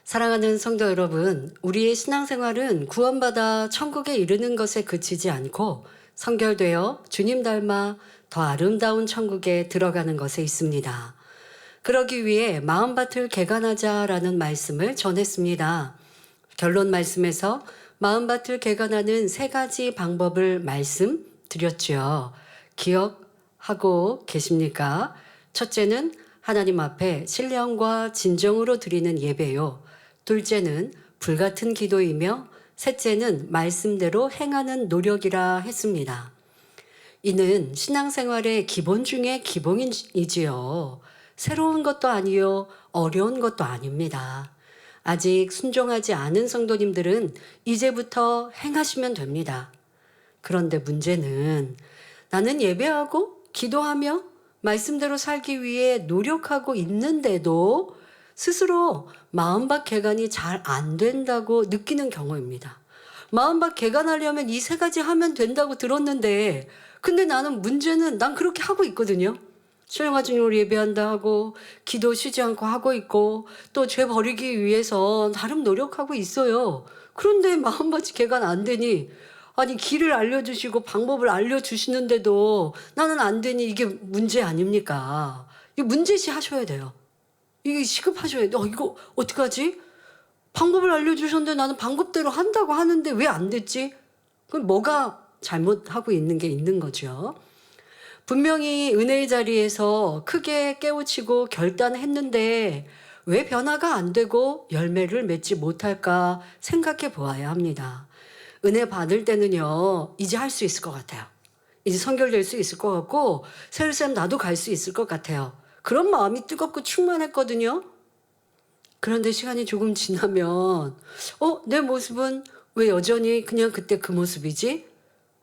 사랑하는 성도 여러분, 우리의 신앙생활은 구원받아 천국에 이르는 것에 그치지 않고 성결되어 주님 닮아 더 아름다운 천국에 들어가는 것에 있습니다. 그러기 위해 마음밭을 개간하자라는 말씀을 전했습니다. 결론 말씀에서 마음밭을 개간하는 세 가지 방법을 말씀드렸죠. 기억하고 계십니까? 첫째는 하나님 앞에 신령과 진정으로 드리는 예배요. 둘째는 불같은 기도이며 셋째는 말씀대로 행하는 노력이라 했습니다. 이는 신앙생활의 기본 중에 기본이지요. 새로운 것도 아니요, 어려운 것도 아닙니다. 아직 순종하지 않은 성도님들은 이제부터 행하시면 됩니다. 그런데 문제는 나는 예배하고 기도하며 말씀대로 살기 위해 노력하고 있는데도 스스로 마음밭 개간이 잘 안 된다고 느끼는 경우입니다. 마음밭 개간하려면 이 세 가지 하면 된다고 들었는데 근데 문제는 난 그렇게 하고 있거든요. 신령과 진정으로 예배한다 하고 기도 쉬지 않고 하고 있고 또 죄 버리기 위해서 나름 노력하고 있어요. 그런데 마음밭이 개간 안 되니 아니 길을 알려주시고 방법을 알려주시는데도 나는 안 되니 이게 문제 아닙니까? 이 문제시 하셔야 돼요. 이게 시급하셔야 돼요. 이거 어떡하지? 방법을 알려주셨는데 나는 방법대로 한다고 하는데 왜 안 됐지? 그럼 뭐가 잘못하고 있는 게 있는 거죠. 분명히 은혜의 자리에서 크게 깨우치고 결단했는데 왜 변화가 안 되고 열매를 맺지 못할까 생각해 보아야 합니다. 은혜 받을 때는요, 이제 할 수 있을 것 같아요. 이제 선결될 수 있을 것 같고, 세르셈 나도 갈 수 있을 것 같아요. 그런 마음이 뜨겁고 충만했거든요. 그런데 시간이 조금 지나면, 내 모습은 왜 여전히 그냥 그때 그 모습이지?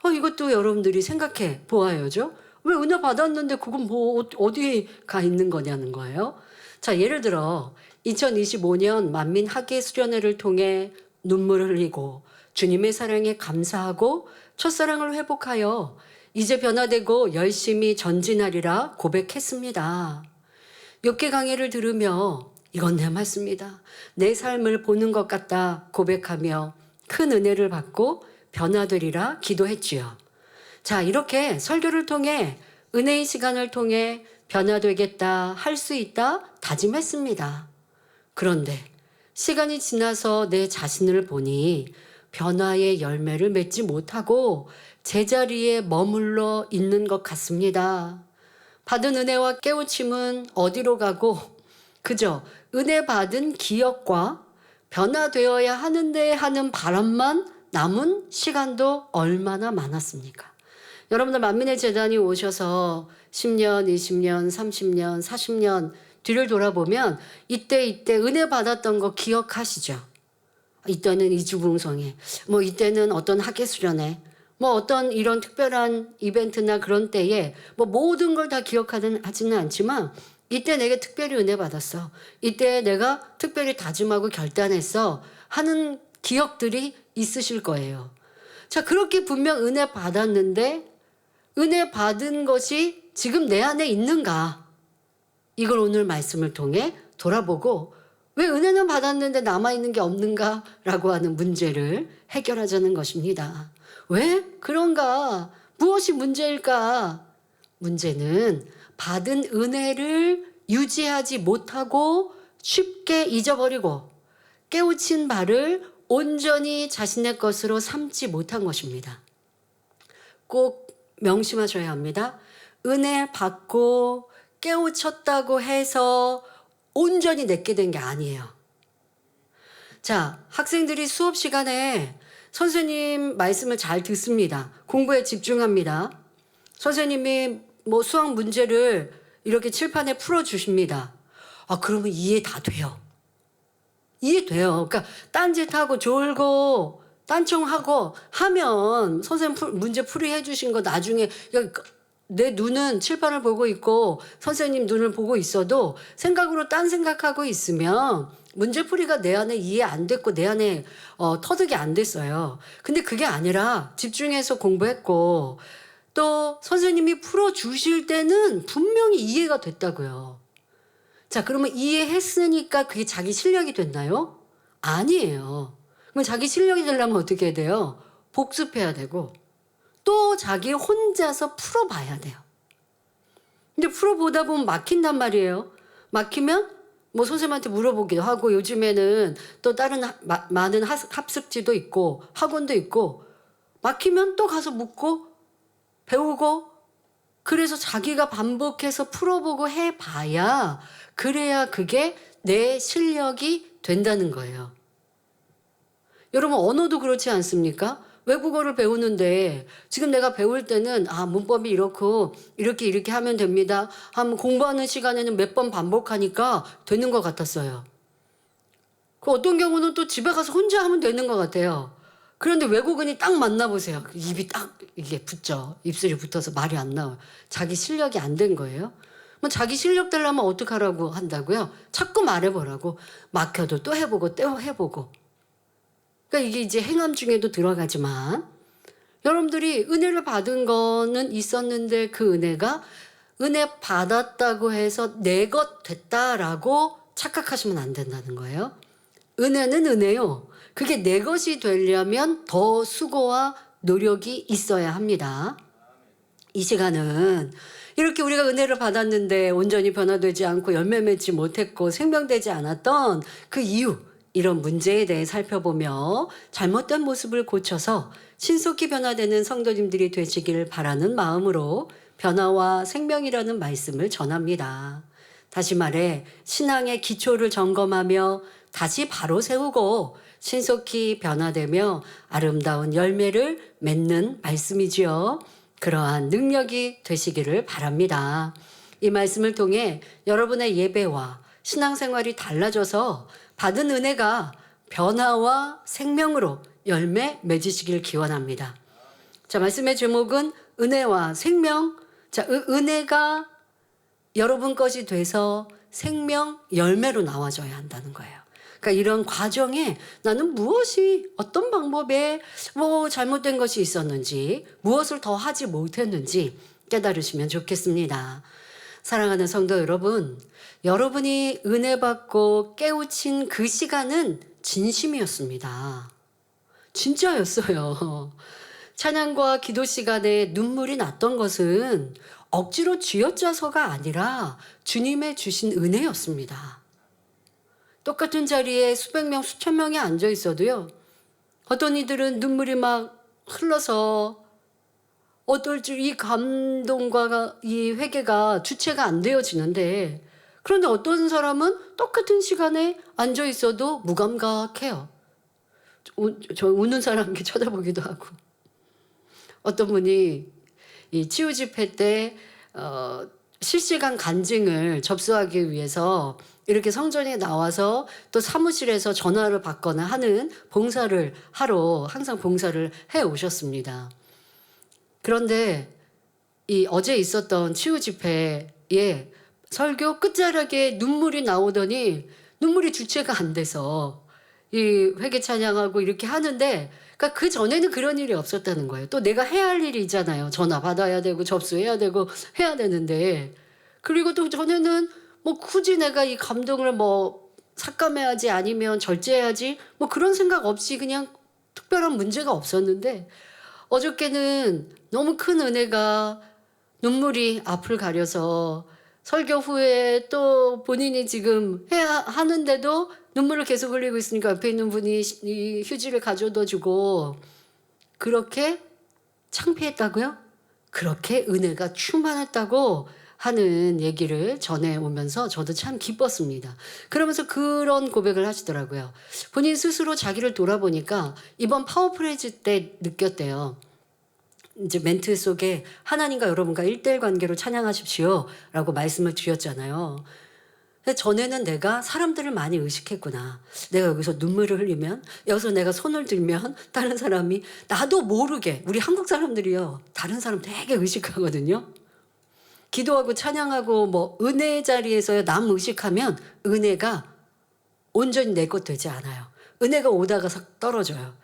이것도 여러분들이 생각해 보아야죠. 왜 은혜 받았는데 그건 어디에 가 있는 거냐는 거예요. 자, 예를 들어 2025년 만민 학예 수련회를 통해 눈물을 흘리고 주님의 사랑에 감사하고 첫사랑을 회복하여 이제 변화되고 열심히 전진하리라 고백했습니다. 욥기 강해를 들으며 이건 내 말씀이다. 내 삶을 보는 것 같다 고백하며 큰 은혜를 받고 변화되리라 기도했지요. 자, 이렇게 설교를 통해 은혜의 시간을 통해 변화되겠다, 할 수 있다 다짐했습니다. 그런데 시간이 지나서 내 자신을 보니 변화의 열매를 맺지 못하고 제자리에 머물러 있는 것 같습니다. 받은 은혜와 깨우침은 어디로 가고 그저 은혜 받은 기억과 변화되어야 하는데 하는 바람만 남은 시간도 얼마나 많았습니까? 여러분들 만민의 재단이 오셔서 10년, 20년, 30년, 40년 뒤를 돌아보면 이때 은혜 받았던 거 기억하시죠? 이때는 이주붕성회, 이때는 어떤 학예 수련회, 어떤 이런 특별한 이벤트나 그런 때에 모든 걸 다 하지는 않지만 이때 내게 특별히 은혜 받았어. 이때 내가 특별히 다짐하고 결단했어. 하는 기억들이 있으실 거예요. 자, 그렇게 분명 은혜 받았는데 은혜 받은 것이 지금 내 안에 있는가? 이걸 오늘 말씀을 통해 돌아보고 왜 은혜는 받았는데 남아있는 게 없는가? 라고 하는 문제를 해결하자는 것입니다. 왜 그런가? 무엇이 문제일까? 문제는 받은 은혜를 유지하지 못하고 쉽게 잊어버리고 깨우친 바를 온전히 자신의 것으로 삼지 못한 것입니다. 꼭 명심하셔야 합니다. 은혜 받고 깨우쳤다고 해서 온전히 내게 된 게 아니에요. 자, 학생들이 수업 시간에 선생님 말씀을 잘 듣습니다. 공부에 집중합니다. 선생님이 수학 문제를 이렇게 칠판에 풀어주십니다. 그러면 이해 다 돼요. 이해돼요. 그러니까 딴짓하고 졸고 딴청하고 하면 선생님 문제 풀이해 주신 거 나중에 내 눈은 칠판을 보고 있고 선생님 눈을 보고 있어도 생각으로 딴 생각하고 있으면 문제풀이가 내 안에 이해 안 됐고 내 안에 터득이 안 됐어요. 근데 그게 아니라 집중해서 공부했고 또 선생님이 풀어주실 때는 분명히 이해가 됐다고요. 자, 그러면 이해했으니까 그게 자기 실력이 됐나요? 아니에요. 그럼 자기 실력이 되려면 어떻게 해야 돼요? 복습해야 되고 또 자기 혼자서 풀어봐야 돼요. 근데 풀어보다 보면 막힌단 말이에요. 막히면 뭐 선생님한테 물어보기도 하고 요즘에는 또 다른 많은 학습지도 있고 학원도 있고 막히면 또 가서 묻고 배우고 그래서 자기가 반복해서 풀어보고 해봐야 그래야 그게 내 실력이 된다는 거예요. 여러분 언어도 그렇지 않습니까? 외국어를 배우는데 지금 내가 배울 때는 문법이 이렇고 이렇게 하면 됩니다. 공부하는 시간에는 몇 번 반복하니까 되는 것 같았어요. 그 어떤 경우는 또 집에 가서 혼자 하면 되는 것 같아요. 그런데 외국인이 딱 만나보세요. 입이 딱 이게 붙죠. 입술이 붙어서 말이 안 나와요. 자기 실력이 안 된 거예요. 뭐 자기 실력 되려면 어떡하라고 한다고요? 자꾸 말해보라고. 막혀도 또 해보고 또 해보고. 그러니까 이게 이제 행함 중에도 들어가지만 여러분들이 은혜를 받은 거는 있었는데 그 은혜가 은혜 받았다고 해서 내 것 됐다라고 착각하시면 안 된다는 거예요. 은혜는 은혜요. 그게 내 것이 되려면 더 수고와 노력이 있어야 합니다. 이 시간은 이렇게 우리가 은혜를 받았는데 온전히 변화되지 않고 열매 맺지 못했고 생명되지 않았던 그 이유 이런 문제에 대해 살펴보며 잘못된 모습을 고쳐서 신속히 변화되는 성도님들이 되시길 바라는 마음으로 변화와 생명이라는 말씀을 전합니다. 다시 말해 신앙의 기초를 점검하며 다시 바로 세우고 신속히 변화되며 아름다운 열매를 맺는 말씀이지요. 그러한 능력이 되시기를 바랍니다. 이 말씀을 통해 여러분의 예배와 신앙생활이 달라져서 받은 은혜가 변화와 생명으로 열매 맺으시길 기원합니다. 자, 말씀의 제목은 은혜와 생명. 자, 은혜가 여러분 것이 돼서 생명 열매로 나와줘야 한다는 거예요. 그러니까 이런 과정에 나는 무엇이 어떤 방법에 뭐 잘못된 것이 있었는지 무엇을 더 하지 못했는지 깨달으시면 좋겠습니다. 사랑하는 성도 여러분, 여러분이 은혜 받고 깨우친 그 시간은 진심이었습니다. 진짜였어요. 찬양과 기도 시간에 눈물이 났던 것은 억지로 쥐어짜서가 아니라 주님의 주신 은혜였습니다. 똑같은 자리에 수백 명, 수천 명이 앉아 있어도요. 어떤 이들은 눈물이 막 흘러서 어떨 줄 이 감동과 이 회개가 주체가 안 되어지는데 그런데 어떤 사람은 똑같은 시간에 앉아 있어도 무감각해요. 저 우는 사람 이렇게 쳐다보기도 하고. 어떤 분이 이 치유 집회 때 실시간 간증을 접수하기 위해서 이렇게 성전에 나와서 또 사무실에서 전화를 받거나 하는 봉사를 하러 항상 봉사를 해 오셨습니다. 그런데 이 어제 있었던 치유 집회에 설교 끝자락에 눈물이 나오더니 눈물이 주체가 안 돼서 이 회개 찬양하고 이렇게 하는데 그러니까 그 전에는 그런 일이 없었다는 거예요. 또 내가 해야 할 일이 있잖아요. 전화 받아야 되고 접수해야 되고 해야 되는데 그리고 또 전에는 뭐 굳이 내가 이 감동을 뭐 삭감해야지 아니면 절제해야지 뭐 그런 생각 없이 그냥 특별한 문제가 없었는데 어저께는 너무 큰 은혜가 눈물이 앞을 가려서 설교 후에 또 본인이 지금 해야 하는데도 눈물을 계속 흘리고 있으니까 옆에 있는 분이 이 휴지를 가져다 주고 그렇게 창피했다고요? 그렇게 은혜가 충만했다고 하는 얘기를 전해오면서 저도 참 기뻤습니다. 그러면서 그런 고백을 하시더라고요. 본인 스스로 자기를 돌아보니까 이번 파워프레이즈 때 느꼈대요. 이제 멘트 속에 하나님과 여러분과 1대1 관계로 찬양하십시오 라고 말씀을 드렸잖아요. 전에는 내가 사람들을 많이 의식했구나. 내가 여기서 눈물을 흘리면 여기서 내가 손을 들면 다른 사람이 나도 모르게 우리 한국 사람들이요. 다른 사람 되게 의식하거든요. 기도하고 찬양하고 뭐 은혜 자리에서 남 의식하면 은혜가 온전히 내 것 되지 않아요. 은혜가 오다가 싹 떨어져요.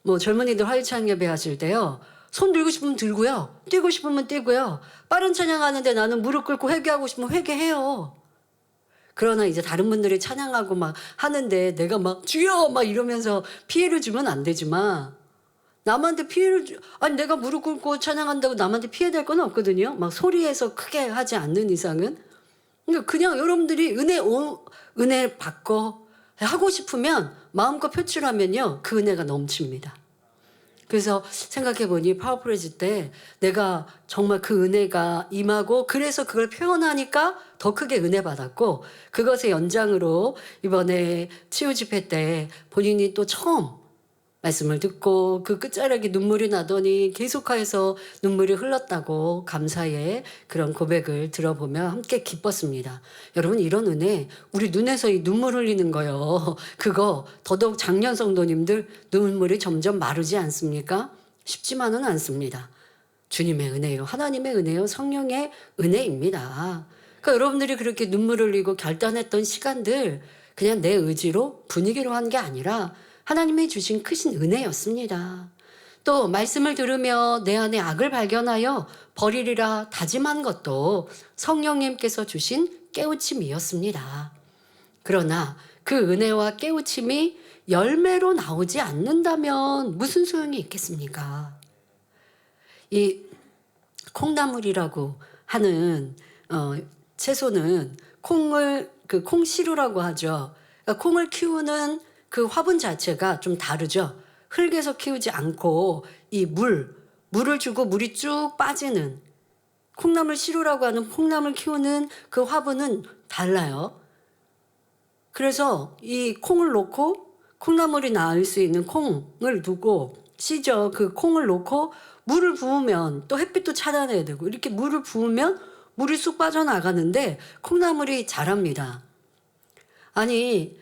뭐 젊은이들 화요찬 예배 하실 때요. 손 들고 싶으면 들고요. 뛰고 싶으면 뛰고요. 빠른 찬양하는데 나는 무릎 꿇고 회개하고 싶으면 회개해요. 그러나 이제 다른 분들이 찬양하고 막 하는데 내가 막 주여 막 이러면서 피해를 주면 안 되지만, 남한테 아니 내가 무릎 꿇고 찬양한다고 남한테 피해될 건 없거든요. 막 소리에서 크게 하지 않는 이상은. 그러니까 그냥 여러분들이 은혜 받고 하고 싶으면 마음껏 표출하면요, 그 은혜가 넘칩니다. 그래서 생각해 보니 파워프레즈 때 내가 정말 그 은혜가 임하고, 그래서 그걸 표현하니까 더 크게 은혜 받았고, 그것의 연장으로 이번에 치유 집회 때 본인이 또 처음 말씀을 듣고 그 끝자락에 눈물이 나더니 계속해서 눈물이 흘렀다고 감사의 그런 고백을 들어보며 함께 기뻤습니다. 여러분, 이런 은혜, 우리 눈에서 이 눈물 흘리는 거요, 그거 더더욱 작년 성도님들 눈물이 점점 마르지 않습니까? 쉽지만은 않습니다. 주님의 은혜요, 하나님의 은혜요, 성령의 은혜입니다. 그러니까 여러분들이 그렇게 눈물 흘리고 결단했던 시간들, 그냥 내 의지로 분위기로 한 게 아니라 하나님이 주신 크신 은혜였습니다. 또 말씀을 들으며 내 안에 악을 발견하여 버리리라 다짐한 것도 성령님께서 주신 깨우침이었습니다. 그러나 그 은혜와 깨우침이 열매로 나오지 않는다면 무슨 소용이 있겠습니까? 이 콩나물이라고 하는 채소는 콩시루라고 하죠. 그러니까 콩을 키우는 그 화분 자체가 좀 다르죠. 흙에서 키우지 않고 이 물을 주고 물이 쭉 빠지는 콩나물 시루라고 하는 콩나물 키우는 그 화분은 달라요. 그래서 이 콩을 놓고 콩나물이 나을 수 있는 콩을 두고 씨죠. 그 콩을 놓고 물을 부으면 또 햇빛도 차단해야 되고, 이렇게 물을 부으면 물이 쑥 빠져나가는데 콩나물이 자랍니다. 아니,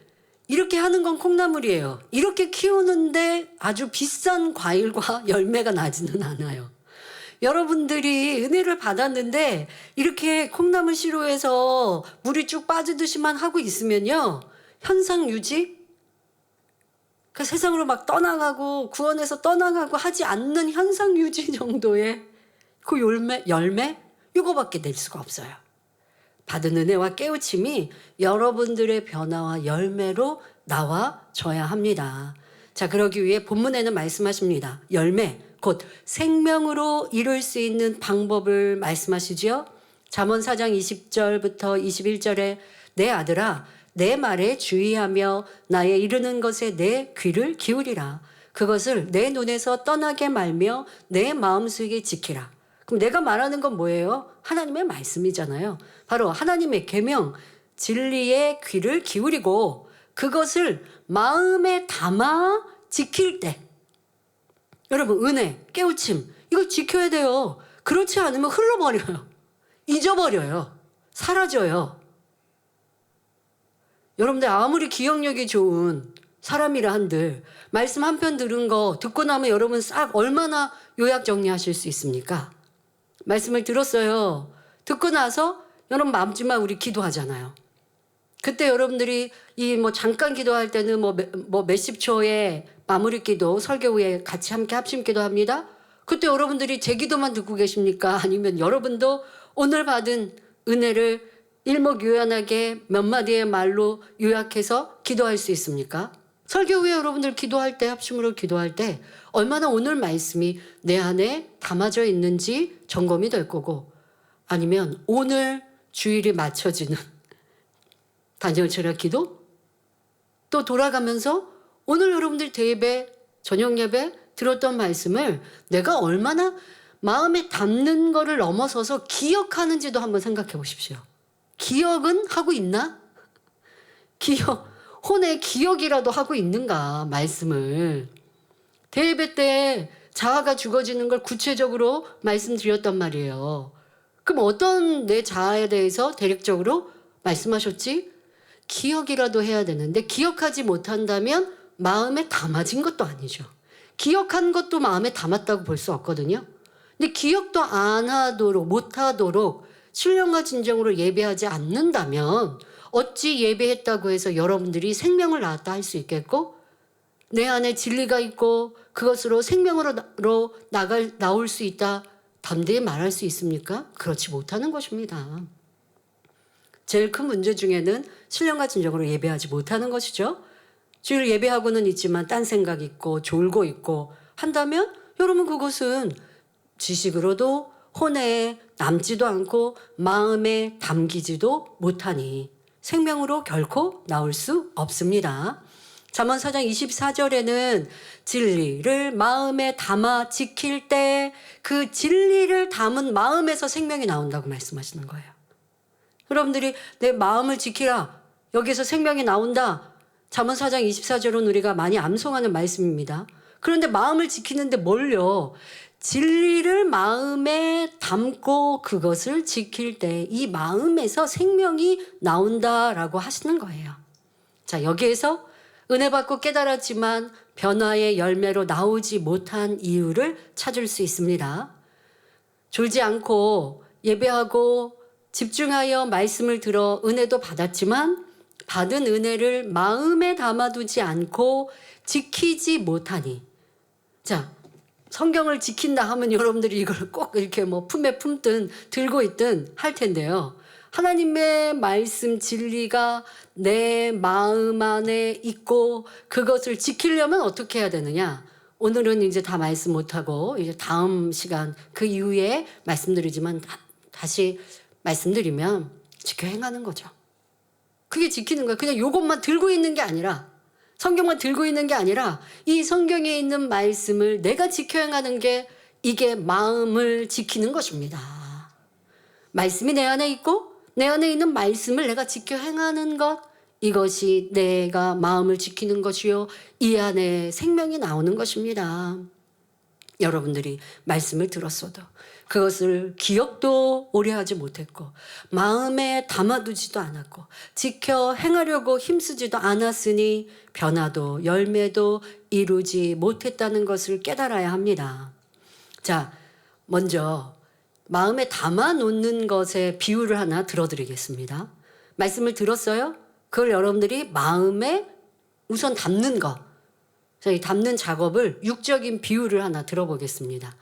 이렇게 하는 건 콩나물이에요. 이렇게 키우는데 아주 비싼 과일과 열매가 나지는 않아요. 여러분들이 은혜를 받았는데 이렇게 콩나물 시루에서 물이 쭉 빠지듯이만 하고 있으면요, 현상 유지? 그 세상으로 막 떠나가고 구원에서 떠나가고 하지 않는 현상 유지 정도의 그 열매? 이거밖에 낼 수가 없어요. 받은 은혜와 깨우침이 여러분들의 변화와 열매로 나와줘야 합니다. 자, 그러기 위해 본문에는 말씀하십니다. 열매, 곧 생명으로 이룰 수 있는 방법을 말씀하시지요. 잠언 4장 20절부터 21절에 내 아들아 내 말에 주의하며 나의 이르는 것에 내 귀를 기울이라. 그것을 내 눈에서 떠나게 말며 내 마음속에 지키라. 그럼 내가 말하는 건 뭐예요? 하나님의 말씀이잖아요. 바로 하나님의 계명, 진리의 귀를 기울이고 그것을 마음에 담아 지킬 때, 여러분, 은혜, 깨우침, 이걸 지켜야 돼요. 그렇지 않으면 흘러버려요. 잊어버려요. 사라져요. 여러분들 아무리 기억력이 좋은 사람이라 한들 말씀 한 편 들은 거 듣고 나면 여러분 싹 얼마나 요약 정리하실 수 있습니까? 말씀을 들었어요. 듣고 나서 여러분 마음쯤만 우리 기도하잖아요. 그때 여러분들이 잠깐 기도할 때는 몇십 초의 마무리 기도, 설교 후에 같이 함께 합심 기도합니다. 그때 여러분들이 제 기도만 듣고 계십니까? 아니면 여러분도 오늘 받은 은혜를 일목요연하게 몇 마디의 말로 요약해서 기도할 수 있습니까? 설교 후에 여러분들 기도할 때, 합심으로 기도할 때 얼마나 오늘 말씀이 내 안에 담아져 있는지 점검이 될 거고, 아니면 오늘 주일이 맞춰지는 다니엘 철학 기도, 또 돌아가면서 오늘 여러분들 대예배, 저녁 예배 들었던 말씀을 내가 얼마나 마음에 담는 거를 넘어서서 기억하는지도 한번 생각해 보십시오. 기억은 하고 있나? 혼의 기억이라도 하고 있는가, 말씀을. 대예배 때 자아가 죽어지는 걸 구체적으로 말씀드렸단 말이에요. 그럼 어떤 내 자아에 대해서 대략적으로 말씀하셨지? 기억이라도 해야 되는데, 기억하지 못한다면 마음에 담아진 것도 아니죠. 기억한 것도 마음에 담았다고 볼 수 없거든요. 근데 기억도 안 하도록, 못하도록 신령과 진정으로 예배하지 않는다면 어찌 예배했다고 해서 여러분들이 생명을 낳았다 할 수 있겠고, 내 안에 진리가 있고 그것으로 생명으로 나올 수 있다 담대히 말할 수 있습니까? 그렇지 못하는 것입니다. 제일 큰 문제 중에는 신령과 진정으로 예배하지 못하는 것이죠. 주일 예배하고는 있지만 딴 생각 있고 졸고 있고 한다면 여러분 그것은 지식으로도 혼에 남지도 않고 마음에 담기지도 못하니 생명으로 결코 나올 수 없습니다. 잠언 4장 24절에는 진리를 마음에 담아 지킬 때 그 진리를 담은 마음에서 생명이 나온다고 말씀하시는 거예요. 여러분들이 내 마음을 지키라. 여기서 생명이 나온다. 잠언 4장 24절은 우리가 많이 암송하는 말씀입니다. 그런데 마음을 지키는데 뭘요? 진리를 마음에 담고 그것을 지킬 때 이 마음에서 생명이 나온다라고 하시는 거예요. 자, 여기에서 은혜 받고 깨달았지만 변화의 열매로 나오지 못한 이유를 찾을 수 있습니다. 졸지 않고 예배하고 집중하여 말씀을 들어 은혜도 받았지만 받은 은혜를 마음에 담아두지 않고 지키지 못하니. 자, 성경을 지킨다 하면 여러분들이 이걸 꼭 이렇게 뭐 품에 품든 들고 있든 할 텐데요. 하나님의 말씀 진리가 내 마음 안에 있고 그것을 지키려면 어떻게 해야 되느냐? 오늘은 이제 다 말씀 못하고 이제 다음 시간 그 이후에 말씀드리지만 다시 말씀드리면 지켜 행하는 거죠. 그게 지키는 거야. 그냥 요것만 들고 있는 게 아니라 성경만 들고 있는 게 아니라 이 성경에 있는 말씀을 내가 지켜 행하는 게 이게 마음을 지키는 것입니다. 말씀이 내 안에 있고 내 안에 있는 말씀을 내가 지켜 행하는 것, 이것이 내가 마음을 지키는 것이요 이 안에 생명이 나오는 것입니다. 여러분들이 말씀을 들었어도 그것을 기억도 오래 하지 못했고 마음에 담아두지도 않았고 지켜 행하려고 힘쓰지도 않았으니 변화도 열매도 이루지 못했다는 것을 깨달아야 합니다. 자, 먼저 마음에 담아놓는 것의 비유를 하나 들어드리겠습니다. 말씀을 들었어요? 그걸 여러분들이 마음에 우선 담는 것. 자, 이 담는 작업을 육적인 비유를 하나 들어보겠습니다.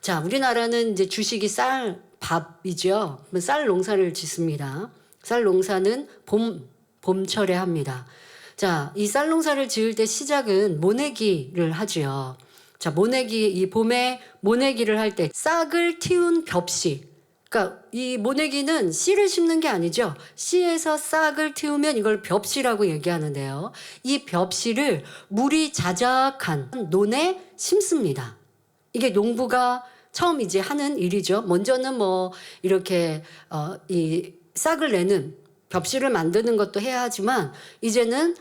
자, 우리나라는 이제 주식이 쌀, 밥이죠. 쌀 농사를 짓습니다. 쌀 농사는 봄철에 합니다. 자, 이 쌀 농사를 지을 때 시작은 모내기를 하지요. 자, 모내기, 이 봄에 모내기를 할 때 싹을 틔운 벽씨. 그러니까 이 모내기는 씨를 심는 게 아니죠. 씨에서 싹을 틔우면 이걸 벽씨라고 얘기하는데요. 이 벽씨를 물이 자작한 논에 심습니다. 이게 농부가 처음 이제 하는 일이죠. 먼저는 뭐 이렇게 이 싹을 내는 벽씨를 만드는 것도 해야 하지만 이제는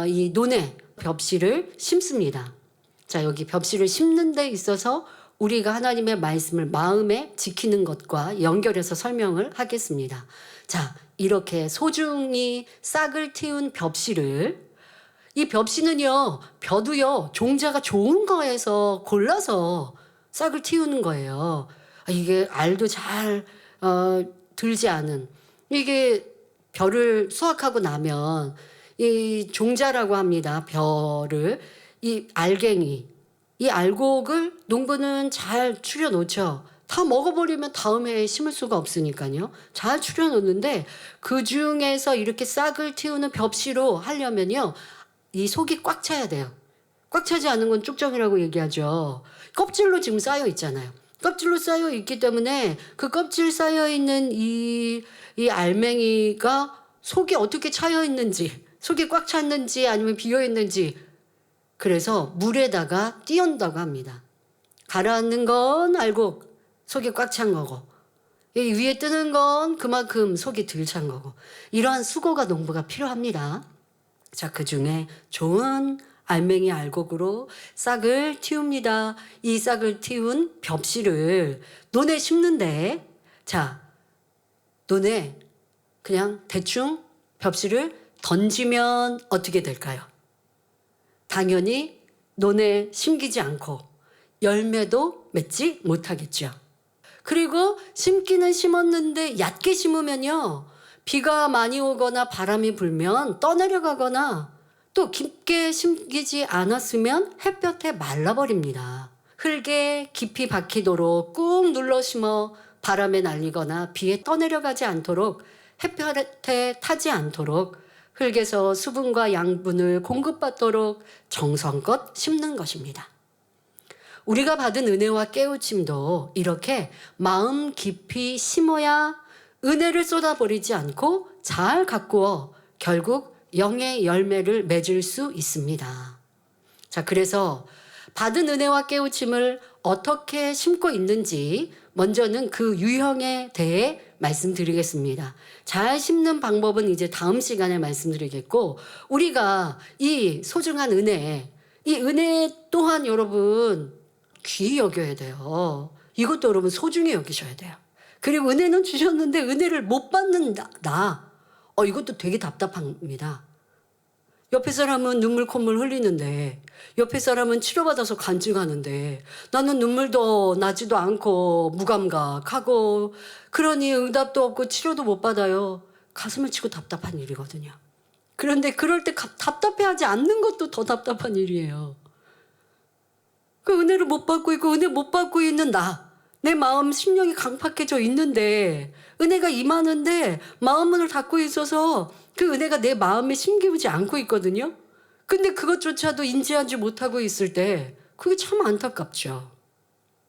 이 논에 벽씨를 심습니다. 자, 여기 벽씨를 심는 데 있어서 우리가 하나님의 말씀을 마음에 지키는 것과 연결해서 설명을 하겠습니다. 자, 이렇게 소중히 싹을 틔운 벽씨를, 이 벽씨는요, 벼도요, 종자가 좋은 거에서 골라서 싹을 틔우는 거예요. 이게 알도 잘 들지 않은, 이게 벼를 수확하고 나면 이 종자라고 합니다. 벼를, 이 알갱이, 이 알곡을 농부는 잘 추려 놓죠. 다 먹어버리면 다음 해에 심을 수가 없으니까요. 잘 추려 놓는데 그 중에서 이렇게 싹을 틔우는 벽씨로 하려면요, 이 속이 꽉 차야 돼요. 꽉 차지 않은 건 쭉정이라고 얘기하죠. 껍질로 지금 쌓여 있잖아요. 껍질로 쌓여 있기 때문에 그 껍질 쌓여 있는 이 알맹이가 속이 어떻게 차여 있는지, 속이 꽉 찼는지 아니면 비어 있는지, 그래서 물에다가 띄운다고 합니다. 가라앉는 건 알곡, 속이 꽉 찬 거고, 이 위에 뜨는 건 그만큼 속이 덜 찬 거고, 이러한 수고가 농부가 필요합니다. 자, 그 중에 좋은 알맹이 알곡으로 싹을 틔웁니다. 이 싹을 틔운 벽씨를 논에 심는데, 자, 논에 그냥 대충 벽씨를 던지면 어떻게 될까요? 당연히 논에 심기지 않고 열매도 맺지 못하겠죠. 그리고 심기는 심었는데 얕게 심으면요, 비가 많이 오거나 바람이 불면 떠내려가거나 또 깊게 심기지 않았으면 햇볕에 말라버립니다. 흙에 깊이 박히도록 꾹 눌러 심어 바람에 날리거나 비에 떠내려가지 않도록 햇볕에 타지 않도록 흙에서 수분과 양분을 공급받도록 정성껏 심는 것입니다. 우리가 받은 은혜와 깨우침도 이렇게 마음 깊이 심어야 은혜를 쏟아버리지 않고 잘 가꾸어 결국 영의 열매를 맺을 수 있습니다. 자, 그래서 받은 은혜와 깨우침을 어떻게 심고 있는지 먼저는 그 유형에 대해 말씀드리겠습니다. 잘 심는 방법은 이제 다음 시간에 말씀드리겠고, 우리가 이 소중한 은혜, 이 은혜 또한 여러분 귀히 여겨야 돼요. 이것도 여러분 소중히 여기셔야 돼요. 그리고 은혜는 주셨는데 은혜를 못 받는 나. 이것도 되게 답답합니다. 옆에 사람은 눈물 콧물 흘리는데, 옆에 사람은 치료받아서 간증하는데 나는 눈물도 나지도 않고 무감각하고, 그러니 응답도 없고 치료도 못 받아요. 가슴을 치고 답답한 일이거든요. 그런데 그럴 때 답답해하지 않는 것도 더 답답한 일이에요. 그 은혜를 못 받고 있고 은혜 못 받고 있는 내 마음 심령이 강팍해져 있는데 은혜가 임하는데 마음 문을 닫고 있어서 그 은혜가 내 마음에 심기우지 않고 있거든요. 근데 그것조차도 인지하지 못하고 있을 때 그게 참 안타깝죠.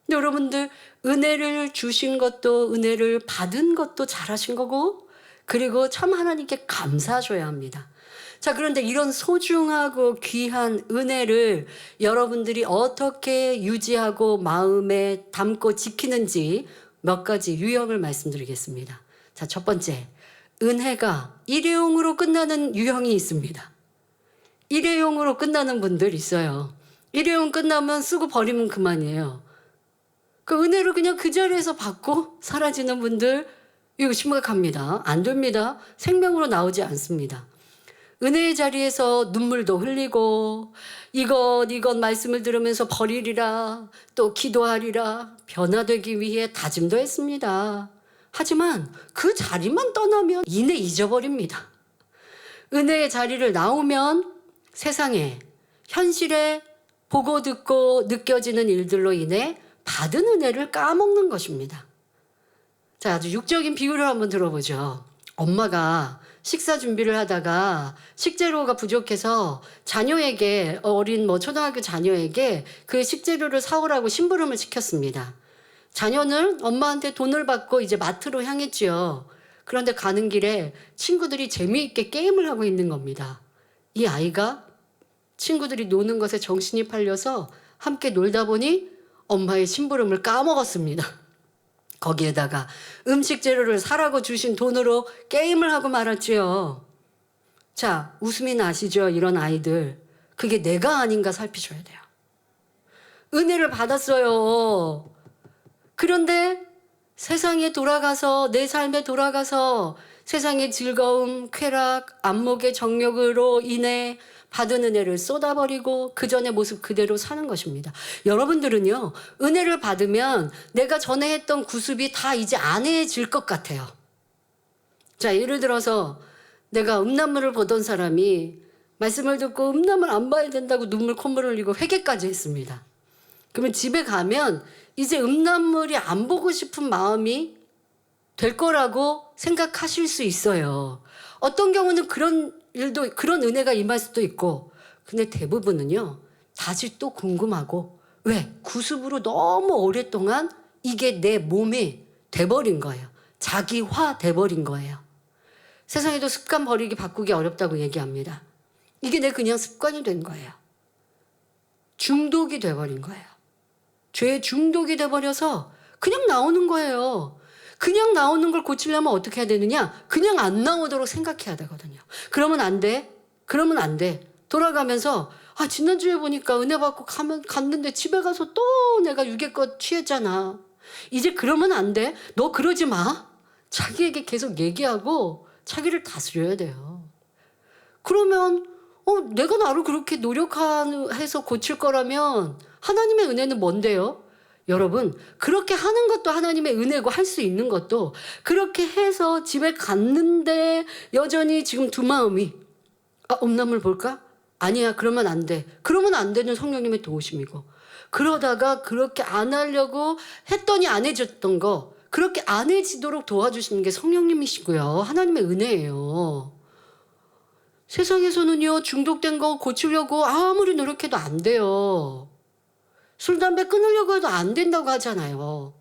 근데 여러분들 은혜를 주신 것도 은혜를 받은 것도 잘하신 거고, 그리고 참 하나님께 감사하셔야 합니다. 자, 그런데 이런 소중하고 귀한 은혜를 여러분들이 어떻게 유지하고 마음에 담고 지키는지 몇 가지 유형을 말씀드리겠습니다. 자, 첫 번째, 은혜가 일회용으로 끝나는 유형이 있습니다. 일회용으로 끝나는 분들 있어요. 일회용 끝나면 쓰고 버리면 그만이에요. 그 은혜를 그냥 그 자리에서 받고 사라지는 분들, 이거 심각합니다. 안 됩니다. 생명으로 나오지 않습니다. 은혜의 자리에서 눈물도 흘리고 이것 말씀을 들으면서 버리리라, 또 기도하리라, 변화되기 위해 다짐도 했습니다. 하지만 그 자리만 떠나면 이내 잊어버립니다. 은혜의 자리를 나오면 세상에, 현실에 보고 듣고 느껴지는 일들로 인해 받은 은혜를 까먹는 것입니다. 자, 아주 육적인 비유를 한번 들어보죠. 엄마가 식사 준비를 하다가 식재료가 부족해서 자녀에게, 어린 초등학교 자녀에게 그 식재료를 사오라고 심부름을 시켰습니다. 자녀는 엄마한테 돈을 받고 이제 마트로 향했지요. 그런데 가는 길에 친구들이 재미있게 게임을 하고 있는 겁니다. 이 아이가 친구들이 노는 것에 정신이 팔려서 함께 놀다 보니 엄마의 심부름을 까먹었습니다. 거기에다가 음식 재료를 사라고 주신 돈으로 게임을 하고 말았지요. 자, 웃음이 나시죠? 이런 아이들. 그게 내가 아닌가 살피셔야 돼요. 은혜를 받았어요. 그런데 세상에 돌아가서, 내 삶에 돌아가서 세상의 즐거움, 쾌락, 안목의 정욕으로 인해 받은 은혜를 쏟아버리고 그 전의 모습 그대로 사는 것입니다. 여러분들은요, 은혜를 받으면 내가 전에 했던 구습이 다 이제 안 해질 것 같아요. 자, 예를 들어서 내가 음란물을 보던 사람이 말씀을 듣고 음란물 안 봐야 된다고 눈물 콧물 흘리고 회개까지 했습니다. 그러면 집에 가면 이제 음란물이 안 보고 싶은 마음이 될 거라고 생각하실 수 있어요. 어떤 경우는 그런 일도, 그런 은혜가 임할 수도 있고, 근데 대부분은요, 다시 또 궁금하고, 왜? 구습으로 너무 오랫동안 이게 내 몸이 돼버린 거예요. 자기화 돼버린 거예요. 세상에도 습관 버리기 바꾸기 어렵다고 얘기합니다. 이게 내 그냥 습관이 된 거예요. 중독이 돼버린 거예요. 죄 중독이 돼버려서 그냥 나오는 거예요. 그냥 나오는 걸 고치려면 어떻게 해야 되느냐? 그냥 안 나오도록 생각해야 되거든요. 그러면 안 돼. 그러면 안 돼. 돌아가면서 지난주에 보니까 은혜 받고 갔는데 집에 가서 또 내가 유괴껏 취했잖아. 이제 그러면 안 돼. 너 그러지 마. 자기에게 계속 얘기하고 자기를 다스려야 돼요. 그러면 내가 나를 그렇게 노력해서 고칠 거라면 하나님의 은혜는 뭔데요? 여러분, 그렇게 하는 것도 하나님의 은혜고 할 수 있는 것도, 그렇게 해서 집에 갔는데 여전히 지금 두 마음이 음란물 볼까? 아니야, 그러면 안 돼. 그러면 안 되는 성령님의 도우심이고, 그러다가 그렇게 안 하려고 했더니 안 해줬던 거, 그렇게 안 해지도록 도와주시는 게 성령님이시고요. 하나님의 은혜예요. 세상에서는요, 중독된 거 고치려고 아무리 노력해도 안 돼요. 술, 담배 끊으려고 해도 안 된다고 하잖아요.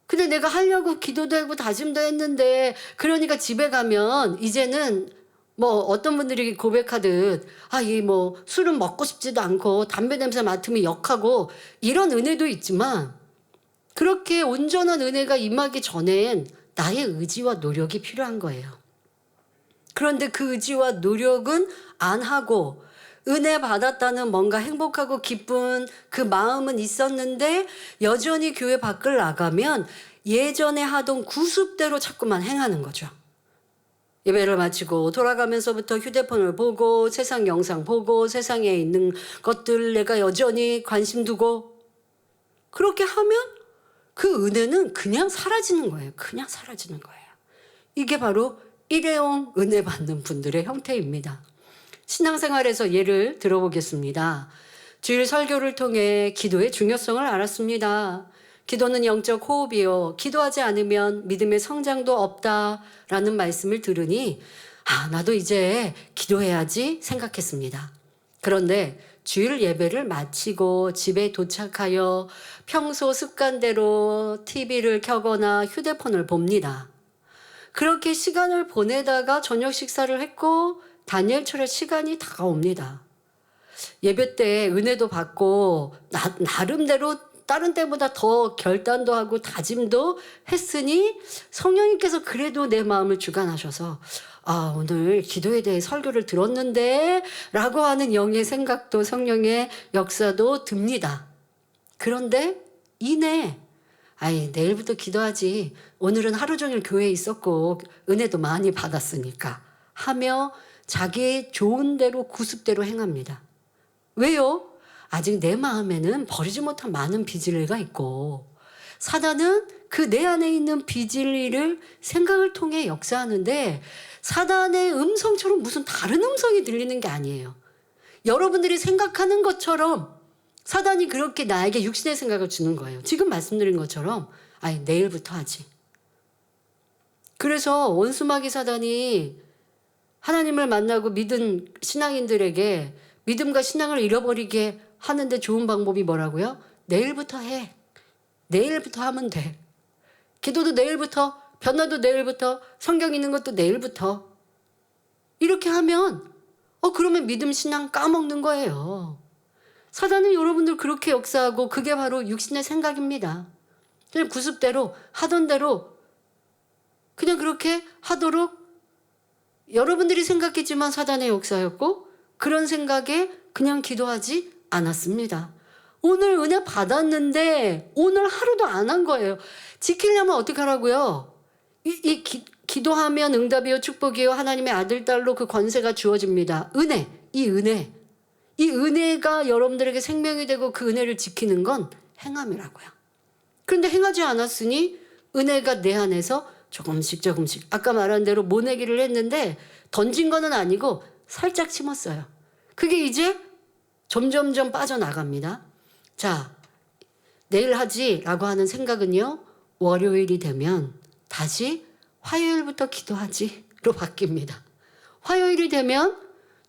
근데 내가 하려고 기도도 하고 다짐도 했는데, 그러니까 집에 가면 이제는 뭐 어떤 분들이 고백하듯, 이 뭐 술은 먹고 싶지도 않고 담배 냄새 맡으면 역하고 이런 은혜도 있지만, 그렇게 온전한 은혜가 임하기 전엔 나의 의지와 노력이 필요한 거예요. 그런데 그 의지와 노력은 안 하고 은혜 받았다는 뭔가 행복하고 기쁜 그 마음은 있었는데 여전히 교회 밖을 나가면 예전에 하던 구습대로 자꾸만 행하는 거죠. 예배를 마치고 돌아가면서부터 휴대폰을 보고 세상 영상 보고 세상에 있는 것들 내가 여전히 관심 두고 그렇게 하면 그 은혜는 그냥 사라지는 거예요. 그냥 사라지는 거예요. 이게 바로 일회용 은혜 받는 분들의 형태입니다. 신앙생활에서 예를 들어보겠습니다. 주일 설교를 통해 기도의 중요성을 알았습니다. 기도는 영적 호흡이요. 기도하지 않으면 믿음의 성장도 없다라는 말씀을 들으니 나도 이제 기도해야지 생각했습니다. 그런데 주일 예배를 마치고 집에 도착하여 평소 습관대로 TV를 켜거나 휴대폰을 봅니다. 그렇게 시간을 보내다가 저녁 식사를 했고 다니엘철의 시간이 다가옵니다. 예배 때 은혜도 받고 나름대로 다른 때보다 더 결단도 하고 다짐도 했으니 성령님께서 그래도 내 마음을 주관하셔서 오늘 기도에 대해 설교를 들었는데 라고 하는 영의 생각도 성령의 역사도 듭니다. 그런데 이내 내일부터 기도하지. 오늘은 하루 종일 교회에 있었고 은혜도 많이 받았으니까 하며 자기의 좋은 대로 구습대로 행합니다. 왜요? 아직 내 마음에는 버리지 못한 많은 비질리가 있고 사단은 그 내 안에 있는 비질리를 생각을 통해 역사하는데 사단의 음성처럼 무슨 다른 음성이 들리는 게 아니에요. 여러분들이 생각하는 것처럼 사단이 그렇게 나에게 육신의 생각을 주는 거예요. 지금 말씀드린 것처럼 내일부터 하지. 그래서 원수마귀 사단이 하나님을 만나고 믿은 신앙인들에게 믿음과 신앙을 잃어버리게 하는데 좋은 방법이 뭐라고요? 내일부터 해. 내일부터 하면 돼. 기도도 내일부터, 변화도 내일부터, 성경 읽는 것도 내일부터. 이렇게 하면 그러면 믿음 신앙 까먹는 거예요. 사단은 여러분들 그렇게 역사하고 그게 바로 육신의 생각입니다. 그냥 구습대로 하던 대로 그냥 그렇게 하도록 여러분들이 생각했지만 사단의 역사였고 그런 생각에 그냥 기도하지 않았습니다. 오늘 은혜 받았는데 오늘 하루도 안 한 거예요. 지키려면 어떻게 하라고요? 기도하면 응답이요 축복이요 하나님의 아들 딸로 그 권세가 주어집니다. 이 은혜가 여러분들에게 생명이 되고 그 은혜를 지키는 건 행함이라고요. 그런데 행하지 않았으니 은혜가 내 안에서 조금씩 아까 말한 대로 모내기를 했는데 던진 거는 아니고 살짝 심었어요. 그게 이제 점점점 빠져나갑니다. 자, 내일 하지라고 하는 생각은요. 월요일이 되면 다시 화요일부터 기도하지로 바뀝니다. 화요일이 되면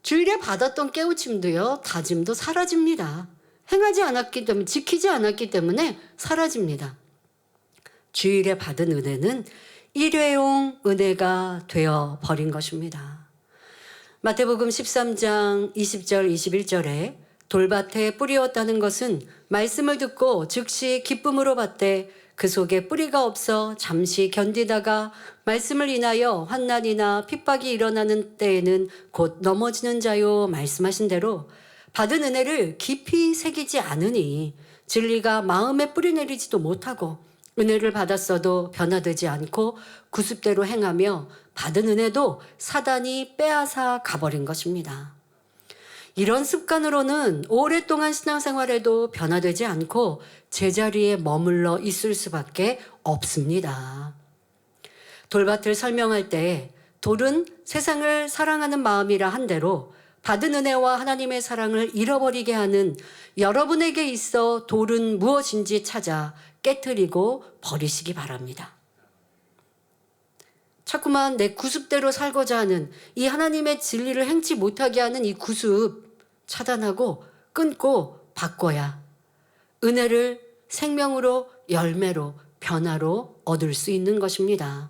주일에 받았던 깨우침도요. 다짐도 사라집니다. 행하지 않았기 때문에 지키지 않았기 때문에 사라집니다. 주일에 받은 은혜는 일회용 은혜가 되어 버린 것입니다. 마태복음 13장 20절 21절에 돌밭에 뿌리었다는 것은 말씀을 듣고 즉시 기쁨으로 받되 그 속에 뿌리가 없어 잠시 견디다가 말씀을 인하여 환난이나 핍박이 일어나는 때에는 곧 넘어지는 자요 말씀하신 대로 받은 은혜를 깊이 새기지 않으니 진리가 마음에 뿌리내리지도 못하고 은혜를 받았어도 변화되지 않고 구습대로 행하며 받은 은혜도 사단이 빼앗아 가버린 것입니다. 이런 습관으로는 오랫동안 신앙생활에도 변화되지 않고 제자리에 머물러 있을 수밖에 없습니다. 돌밭을 설명할 때 돌은 세상을 사랑하는 마음이라 한 대로 받은 은혜와 하나님의 사랑을 잃어버리게 하는 여러분에게 있어 돌은 무엇인지 찾아 깨트리고 버리시기 바랍니다. 자꾸만 내 구습대로 살고자 하는 이 하나님의 진리를 행치 못하게 하는 이 구습 차단하고 끊고 바꿔야 은혜를 생명으로 열매로 변화로 얻을 수 있는 것입니다.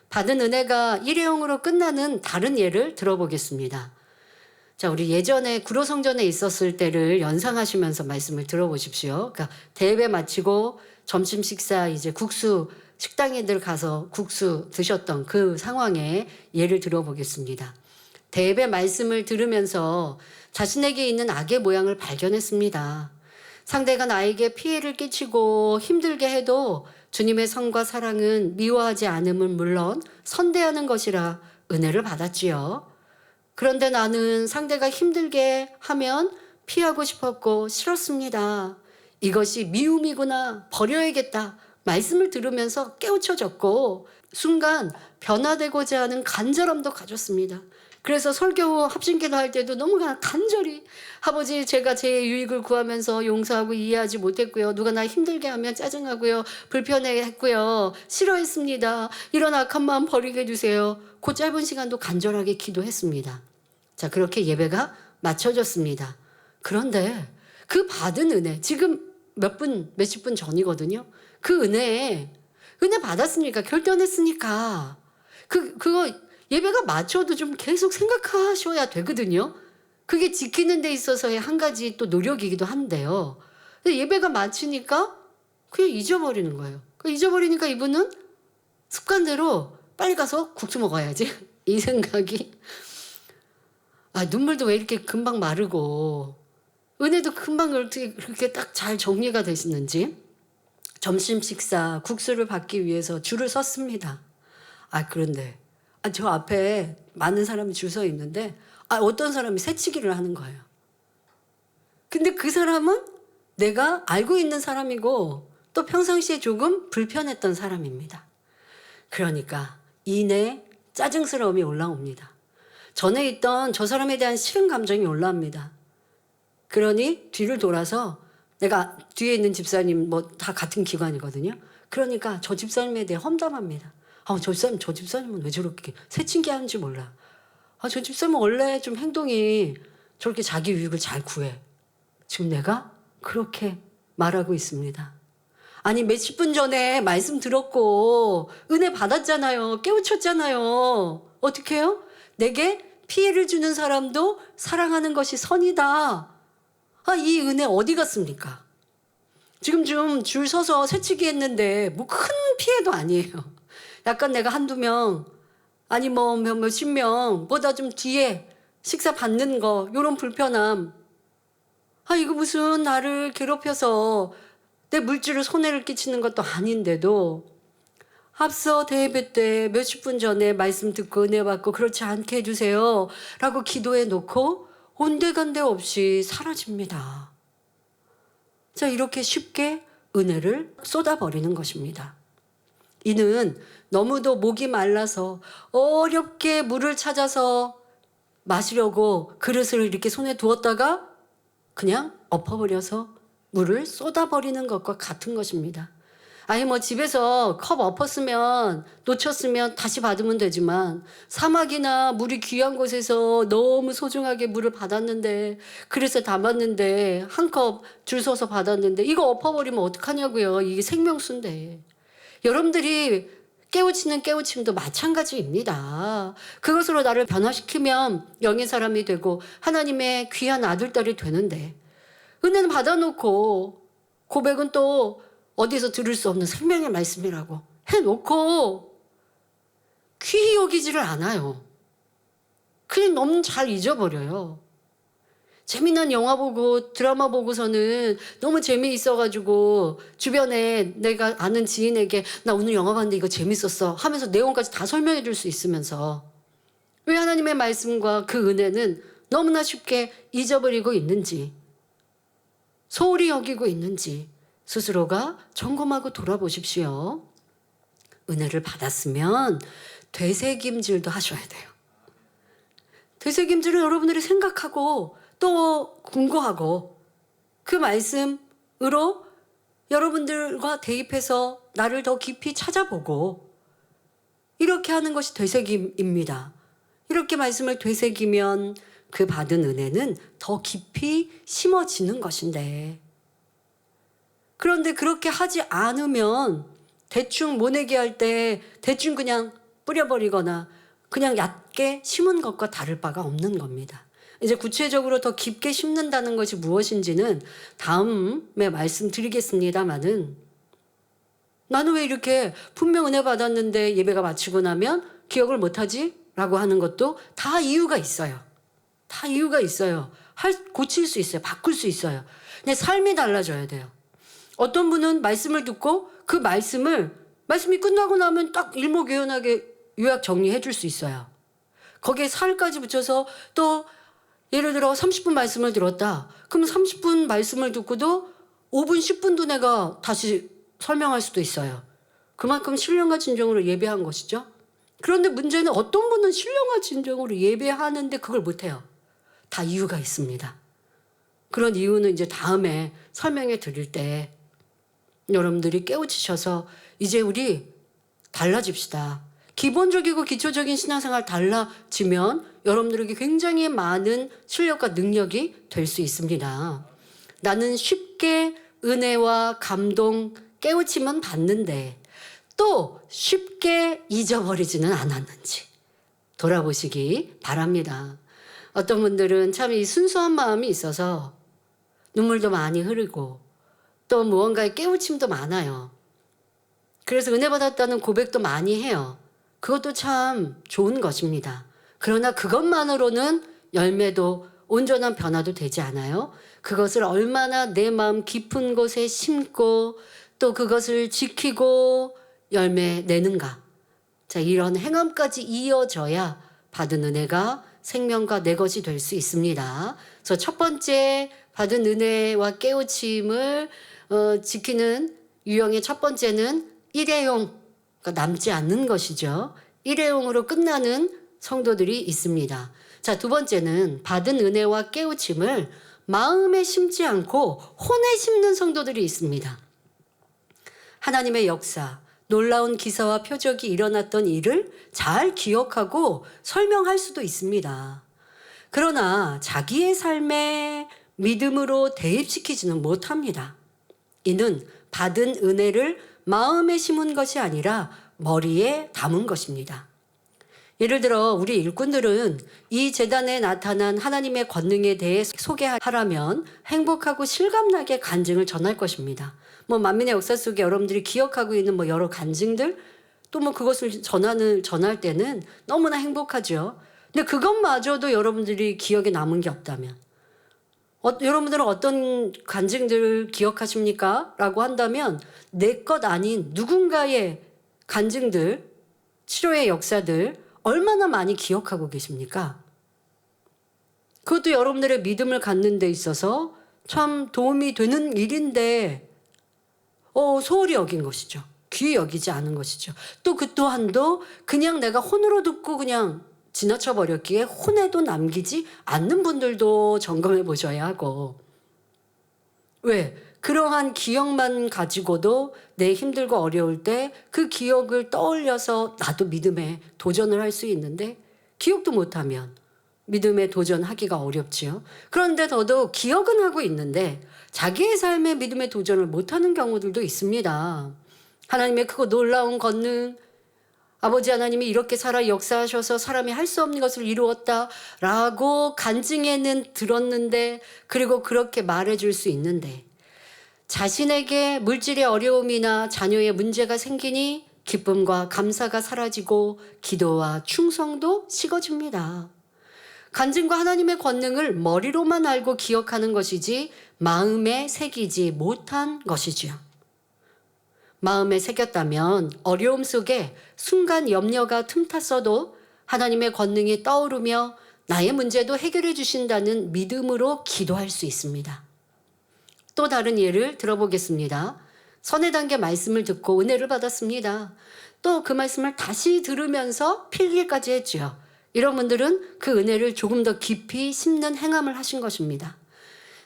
받은 은혜가 일회용으로 끝나는 다른 예를 들어보겠습니다. 자, 우리 예전에 구로성전에 있었을 때를 연상하시면서 말씀을 들어보십시오. 그러니까 대회 마치고 점심 식사 이제 국수 식당에들 가서 국수 드셨던 그 상황에 예를 들어보겠습니다. 대회 말씀을 들으면서 자신에게 있는 악의 모양을 발견했습니다. 상대가 나에게 피해를 끼치고 힘들게 해도 주님의 성과 사랑은 미워하지 않음은 물론 선대하는 것이라 은혜를 받았지요. 그런데 나는 상대가 힘들게 하면 피하고 싶었고 싫었습니다. 이것이 미움이구나, 버려야겠다 말씀을 들으면서 깨우쳐졌고 순간 변화되고자 하는 간절함도 가졌습니다. 그래서 설교 후 합심기도 할 때도 너무 간절히 아버지 제가 제 유익을 구하면서 용서하고 이해하지 못했고요. 누가 나 힘들게 하면 짜증나고요. 불편해했고요. 싫어했습니다. 이런 악한 마음 버리게 해주세요. 그 짧은 시간도 간절하게 기도했습니다. 자, 그렇게 예배가 마쳐졌습니다. 그런데 그 받은 은혜, 지금 몇십 분 전이거든요. 그 은혜 받았으니까, 결단했으니까, 그거 예배가 마쳐도 좀 계속 생각하셔야 되거든요. 그게 지키는 데 있어서의 한 가지 또 노력이기도 한데요. 근데 예배가 마치니까 그냥 잊어버리는 거예요. 잊어버리니까 이분은 습관대로 빨리 가서 국수 먹어야지. 이 생각이. 눈물도 왜 이렇게 금방 마르고, 은혜도 금방 어떻게 그렇게 딱 잘 정리가 되시는지. 점심 식사 국수를 받기 위해서 줄을 섰습니다. 그런데 저 앞에 많은 사람이 줄 서 있는데 어떤 사람이 새치기를 하는 거예요. 근데 그 사람은 내가 알고 있는 사람이고 또 평상시에 조금 불편했던 사람입니다. 그러니까 이내 짜증스러움이 올라옵니다. 전에 있던 저 사람에 대한 싫은 감정이 올라옵니다. 그러니 뒤를 돌아서 내가 뒤에 있는 집사님 다 같은 기관이거든요. 그러니까 저 집사님에 대해 험담합니다. 저 집사님은 왜 저렇게 새침기 하는지 몰라. 저 집사님은 원래 좀 행동이 저렇게 자기 유익을 잘 구해. 지금 내가 그렇게 말하고 있습니다. 몇십 분 전에 말씀 들었고 은혜 받았잖아요. 깨우쳤잖아요. 어떻게 해요? 내게 피해를 주는 사람도 사랑하는 것이 선이다. 이 은혜 어디 갔습니까? 지금 좀 줄 서서 새치기 했는데 큰 피해도 아니에요. 약간 내가 한두 명, 아니 몇십 명보다 좀 뒤에 식사 받는 거, 요런 불편함. 이거 무슨 나를 괴롭혀서 내 물질을 손해를 끼치는 것도 아닌데도 앞서 대예배 때 몇십 분 전에 말씀 듣고 은혜 받고 그렇지 않게 해주세요 라고 기도해 놓고 온데간데 없이 사라집니다. 자, 이렇게 쉽게 은혜를 쏟아버리는 것입니다. 이는 너무도 목이 말라서 어렵게 물을 찾아서 마시려고 그릇을 이렇게 손에 두었다가 그냥 엎어버려서 물을 쏟아버리는 것과 같은 것입니다. 집에서 컵 엎었으면 놓쳤으면 다시 받으면 되지만 사막이나 물이 귀한 곳에서 너무 소중하게 물을 받았는데 그래서 담았는데 한 컵 줄 서서 받았는데 이거 엎어버리면 어떡하냐고요. 이게 생명수인데. 여러분들이 깨우치는 깨우침도 마찬가지입니다. 그것으로 나를 변화시키면 영의 사람이 되고 하나님의 귀한 아들, 딸이 되는데 은혜는 받아놓고 고백은 또 어디서 들을 수 없는 생명의 말씀이라고 해놓고 귀히 여기지를 않아요. 그냥 너무 잘 잊어버려요. 재미난 영화 보고 드라마 보고서는 너무 재미있어가지고 주변에 내가 아는 지인에게 나 오늘 영화 봤는데 이거 재밌었어 하면서 내용까지 다 설명해 줄 수 있으면서 왜 하나님의 말씀과 그 은혜는 너무나 쉽게 잊어버리고 있는지, 소홀히 여기고 있는지 스스로가 점검하고 돌아보십시오. 은혜를 받았으면 되새김질도 하셔야 돼요. 되새김질을 여러분들이 생각하고 또 궁고하고 그 말씀으로 여러분들과 대입해서 나를 더 깊이 찾아보고 이렇게 하는 것이 되새김입니다. 이렇게 말씀을 되새기면 그 받은 은혜는 더 깊이 심어지는 것인데, 그런데 그렇게 하지 않으면 대충 모내기 할 때 대충 그냥 뿌려버리거나 그냥 얕게 심은 것과 다를 바가 없는 겁니다. 이제 구체적으로 더 깊게 심는다는 것이 무엇인지는 다음에 말씀드리겠습니다마는, 나는 왜 이렇게 분명 은혜 받았는데 예배가 마치고 나면 기억을 못하지? 라고 하는 것도 다 이유가 있어요. 다 이유가 있어요. 고칠 수 있어요. 바꿀 수 있어요. 근데 삶이 달라져야 돼요. 어떤 분은 말씀을 듣고 그 말씀이 끝나고 나면 딱 일목요연하게 요약 정리해 줄 수 있어요. 거기에 살까지 붙여서 또 예를 들어 30분 말씀을 들었다. 그럼 30분 말씀을 듣고도 5분, 10분도 내가 다시 설명할 수도 있어요. 그만큼 신령과 진정으로 예배한 것이죠. 그런데 문제는 어떤 분은 신령과 진정으로 예배하는데 그걸 못해요. 다 이유가 있습니다. 그런 이유는 이제 다음에 설명해 드릴 때 여러분들이 깨우치셔서 이제 우리 달라집시다. 기본적이고 기초적인 신앙생활 달라지면 여러분들에게 굉장히 많은 실력과 능력이 될 수 있습니다. 나는 쉽게 은혜와 감동, 깨우침은 받는데 또 쉽게 잊어버리지는 않았는지 돌아보시기 바랍니다. 어떤 분들은 참 이 순수한 마음이 있어서 눈물도 많이 흐르고 또 무언가의 깨우침도 많아요. 그래서 은혜 받았다는 고백도 많이 해요. 그것도 참 좋은 것입니다. 그러나 그것만으로는 열매도 온전한 변화도 되지 않아요. 그것을 얼마나 내 마음 깊은 곳에 심고 또 그것을 지키고 열매 내는가. 자, 이런 행함까지 이어져야 받은 은혜가 생명과 내 것이 될 수 있습니다. 그래서 첫 번째 받은 은혜와 깨우침을 지키는 유형의 첫 번째는 일회용, 그러니까 남지 않는 것이죠. 일회용으로 끝나는 성도들이 있습니다. 자, 두 번째는 받은 은혜와 깨우침을 마음에 심지 않고 혼에 심는 성도들이 있습니다. 하나님의 역사, 놀라운 기사와 표적이 일어났던 일을 잘 기억하고 설명할 수도 있습니다. 그러나 자기의 삶에 믿음으로 대입시키지는 못합니다. 이는 받은 은혜를 마음에 심은 것이 아니라 머리에 담은 것입니다. 예를 들어 우리 일꾼들은 이 제단에 나타난 하나님의 권능에 대해 소개하라면 행복하고 실감나게 간증을 전할 것입니다. 만민의 역사 속에 여러분들이 기억하고 있는 여러 간증들, 또 그것을 전할 때는 너무나 행복하죠. 근데 그것마저도 여러분들이 기억에 남은 게 없다면, 여러분들은 어떤 간증들을 기억하십니까? 라고 한다면 내 것 아닌 누군가의 간증들, 치료의 역사들 얼마나 많이 기억하고 계십니까? 그것도 여러분들의 믿음을 갖는 데 있어서 참 도움이 되는 일인데 소홀히 여긴 것이죠. 귀히 여기지 않은 것이죠. 또 그 또한도 그냥 내가 혼으로 듣고 그냥 지나쳐 버렸기에 혼에도 남기지 않는 분들도 점검해 보셔야 하고, 왜? 그러한 기억만 가지고도 내 힘들고 어려울 때 그 기억을 떠올려서 나도 믿음에 도전을 할 수 있는데 기억도 못하면 믿음에 도전하기가 어렵지요. 그런데 더더욱 기억은 하고 있는데 자기의 삶에 믿음에 도전을 못하는 경우들도 있습니다. 하나님의 크고 놀라운 권능, 아버지 하나님이 이렇게 살아 역사하셔서 사람이 할 수 없는 것을 이루었다라고 간증에는 들었는데, 그리고 그렇게 말해줄 수 있는데 자신에게 물질의 어려움이나 자녀의 문제가 생기니 기쁨과 감사가 사라지고 기도와 충성도 식어집니다. 간증과 하나님의 권능을 머리로만 알고 기억하는 것이지 마음에 새기지 못한 것이지요. 마음에 새겼다면 어려움 속에 순간 염려가 틈탔어도 하나님의 권능이 떠오르며 나의 문제도 해결해 주신다는 믿음으로 기도할 수 있습니다. 또 다른 예를 들어보겠습니다. 선의 단계 말씀을 듣고 은혜를 받았습니다. 또 그 말씀을 다시 들으면서 필기까지 했죠. 이런 분들은 그 은혜를 조금 더 깊이 심는 행함을 하신 것입니다.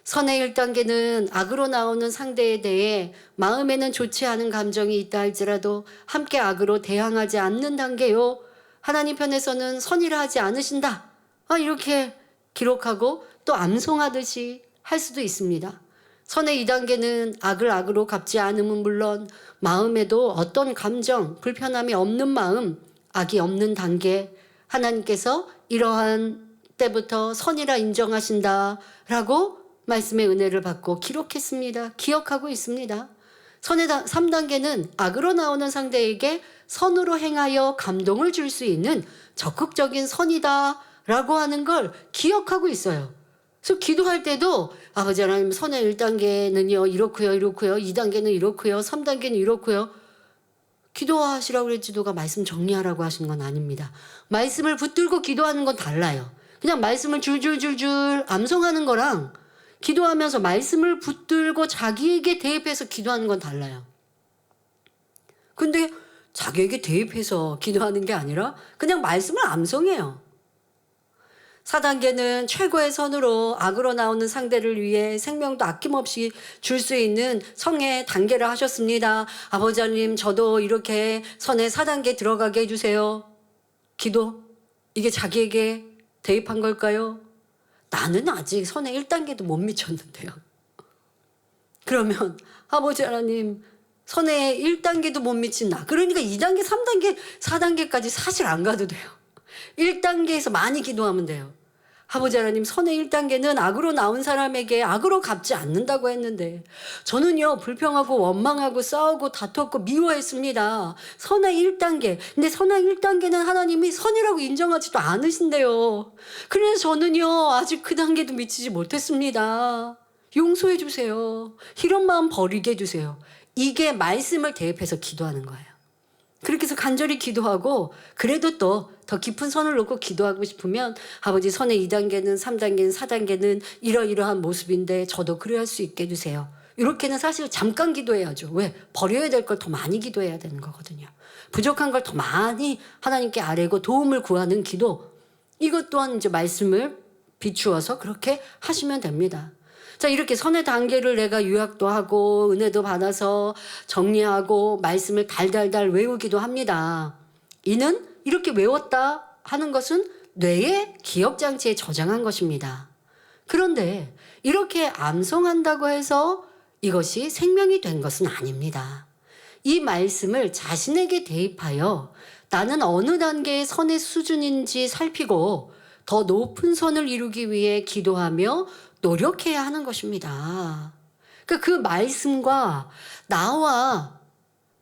선의 1단계는 악으로 나오는 상대에 대해 마음에는 좋지 않은 감정이 있다 할지라도 함께 악으로 대항하지 않는 단계요. 하나님 편에서는 선이라 하지 않으신다. 이렇게 기록하고 또 암송하듯이 할 수도 있습니다. 선의 2단계는 악을 악으로 갚지 않음은 물론 마음에도 어떤 감정, 불편함이 없는 마음, 악이 없는 단계, 하나님께서 이러한 때부터 선이라 인정하신다라고 말씀의 은혜를 받고 기록했습니다. 기억하고 있습니다. 선의 3단계는 악으로 나오는 상대에게 선으로 행하여 감동을 줄 수 있는 적극적인 선이다라고 하는 걸 기억하고 있어요. 그래서 기도할 때도 아버지 하나님 선의 1단계는요 이렇고요 이렇고요 2단계는 이렇고요 3단계는 이렇고요. 기도하시라고 그랬지 누가 말씀 정리하라고 하시는 건 아닙니다. 말씀을 붙들고 기도하는 건 달라요. 그냥 말씀을 줄줄줄줄 암송하는 거랑 기도하면서 말씀을 붙들고 자기에게 대입해서 기도하는 건 달라요. 근데 자기에게 대입해서 기도하는 게 아니라 그냥 말씀을 암송해요. 4단계는 최고의 선으로 악으로 나오는 상대를 위해 생명도 아낌없이 줄 수 있는 성의 단계를 하셨습니다. 아버지 하나님 저도 이렇게 선의 4단계 들어가게 해주세요. 기도. 이게 자기에게 대입한 걸까요? 나는 아직 선의 1단계도 못 미쳤는데요. 그러면 아버지 하나님 선의 1단계도 못 미친 나. 그러니까 2단계, 3단계, 4단계까지 사실 안 가도 돼요. 1단계에서 많이 기도하면 돼요. 아버지 하나님 선의 1단계는 악으로 나온 사람에게 악으로 갚지 않는다고 했는데 저는요 불평하고 원망하고 싸우고 다퉜고 미워했습니다. 선의 1단계. 근데 선의 1단계는 하나님이 선이라고 인정하지도 않으신대요. 그래서 저는요 아직 그 단계도 미치지 못했습니다. 용서해 주세요. 이런 마음 버리게 해주세요. 이게 말씀을 대입해서 기도하는 거예요. 그렇게 해서 간절히 기도하고 그래도 또 더 깊은 선을 놓고 기도하고 싶으면 아버지 선의 2단계는 3단계는 4단계는 이러이러한 모습인데 저도 그래야 할 수 있게 해주세요. 이렇게는 사실 잠깐 기도해야죠. 왜? 버려야 될 걸 더 많이 기도해야 되는 거거든요. 부족한 걸 더 많이 하나님께 아뢰고 도움을 구하는 기도. 이것 또한 이제 말씀을 비추어서 그렇게 하시면 됩니다. 자, 이렇게 선의 단계를 내가 요약도 하고 은혜도 받아서 정리하고 말씀을 달달달 외우기도 합니다. 이는 이렇게 외웠다 하는 것은 뇌의 기억장치에 저장한 것입니다. 그런데 이렇게 암송한다고 해서 이것이 생명이 된 것은 아닙니다. 이 말씀을 자신에게 대입하여 나는 어느 단계의 선의 수준인지 살피고 더 높은 선을 이루기 위해 기도하며 노력해야 하는 것입니다. 그러니까 그 말씀과 나와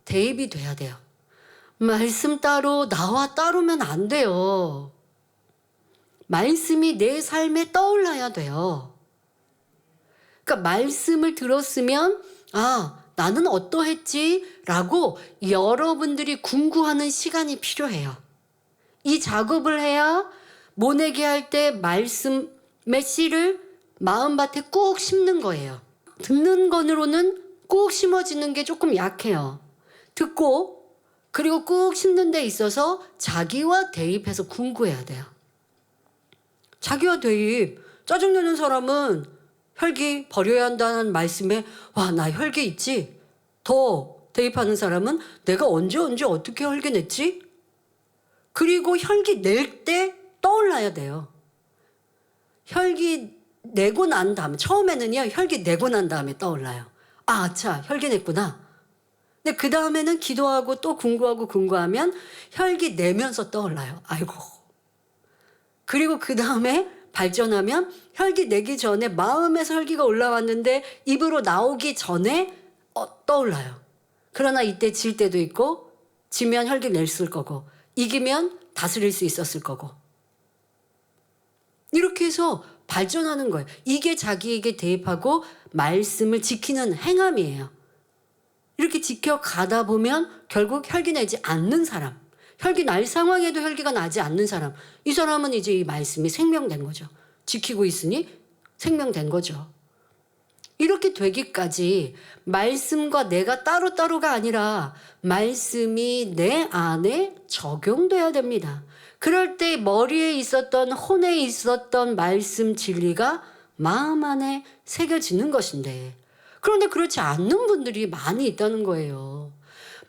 대입이 돼야 돼요. 말씀 따로 나와 따로면 안 돼요. 말씀이 내 삶에 떠올라야 돼요. 그러니까 말씀을 들었으면 나는 어떠했지? 라고 여러분들이 궁구하는 시간이 필요해요. 이 작업을 해야 모내기 할 때 말씀의 씨를 마음밭에 꾹 심는 거예요. 듣는 것으로는 꾹 심어지는 게 조금 약해요. 듣고 그리고 꾹 심는 데 있어서 자기와 대입해서 궁구해야 돼요. 자기와 대입. 짜증내는 사람은 혈기 버려야 한다는 말씀에 나 혈기 있지? 더 대입하는 사람은 내가 언제 어떻게 혈기 냈지? 그리고 혈기 낼 때 떠올라야 돼요. 혈기 내고 난 다음에 처음에는요 혈기 내고 난 다음에 떠올라요. 아차 혈기 냈구나. 근데 그 다음에는 기도하고 또 궁구하면 혈기 내면서 떠올라요. 아이고. 그리고 그 다음에 발전하면 혈기 내기 전에 마음에서 혈기가 올라왔는데 입으로 나오기 전에 떠올라요. 그러나 이때 질 때도 있고 지면 혈기 냈을 거고 이기면 다스릴 수 있었을 거고 이렇게 해서 발전하는 거예요. 이게 자기에게 대입하고 말씀을 지키는 행함이에요. 이렇게 지켜가다 보면 결국 혈기 내지 않는 사람, 혈기 날 상황에도 혈기가 나지 않는 사람, 이 사람은 이제 이 말씀이 생명된 거죠. 지키고 있으니 생명된 거죠. 이렇게 되기까지 말씀과 내가 따로따로가 아니라 말씀이 내 안에 적용돼야 됩니다. 그럴 때 머리에 있었던 혼에 있었던 말씀 진리가 마음 안에 새겨지는 것인데, 그런데 그렇지 않는 분들이 많이 있다는 거예요.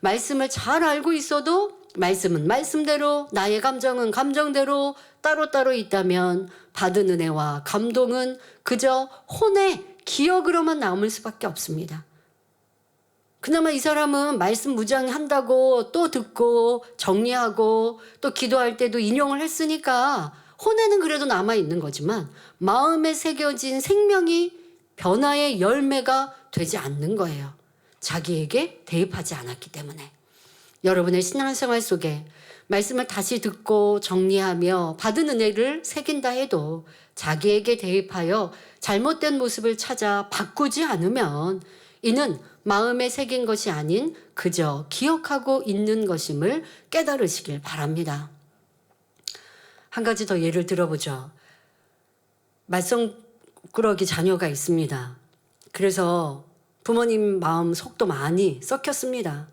말씀을 잘 알고 있어도 말씀은 말씀대로, 나의 감정은 감정대로 따로따로 있다면 받은 은혜와 감동은 그저 혼의 기억으로만 남을 수밖에 없습니다. 그나마 이 사람은 말씀 무장한다고 또 듣고 정리하고 또 기도할 때도 인용을 했으니까 혼에는 그래도 남아있는 거지만 마음에 새겨진 생명이 변화의 열매가 되지 않는 거예요. 자기에게 대입하지 않았기 때문에. 여러분의 신앙생활 속에 말씀을 다시 듣고 정리하며 받은 은혜를 새긴다 해도 자기에게 대입하여 잘못된 모습을 찾아 바꾸지 않으면 이는 마음에 새긴 것이 아닌 그저 기억하고 있는 것임을 깨달으시길 바랍니다. 한 가지 더 예를 들어보죠. 말썽꾸러기 자녀가 있습니다. 그래서 부모님 마음 속도 많이 썩혔습니다.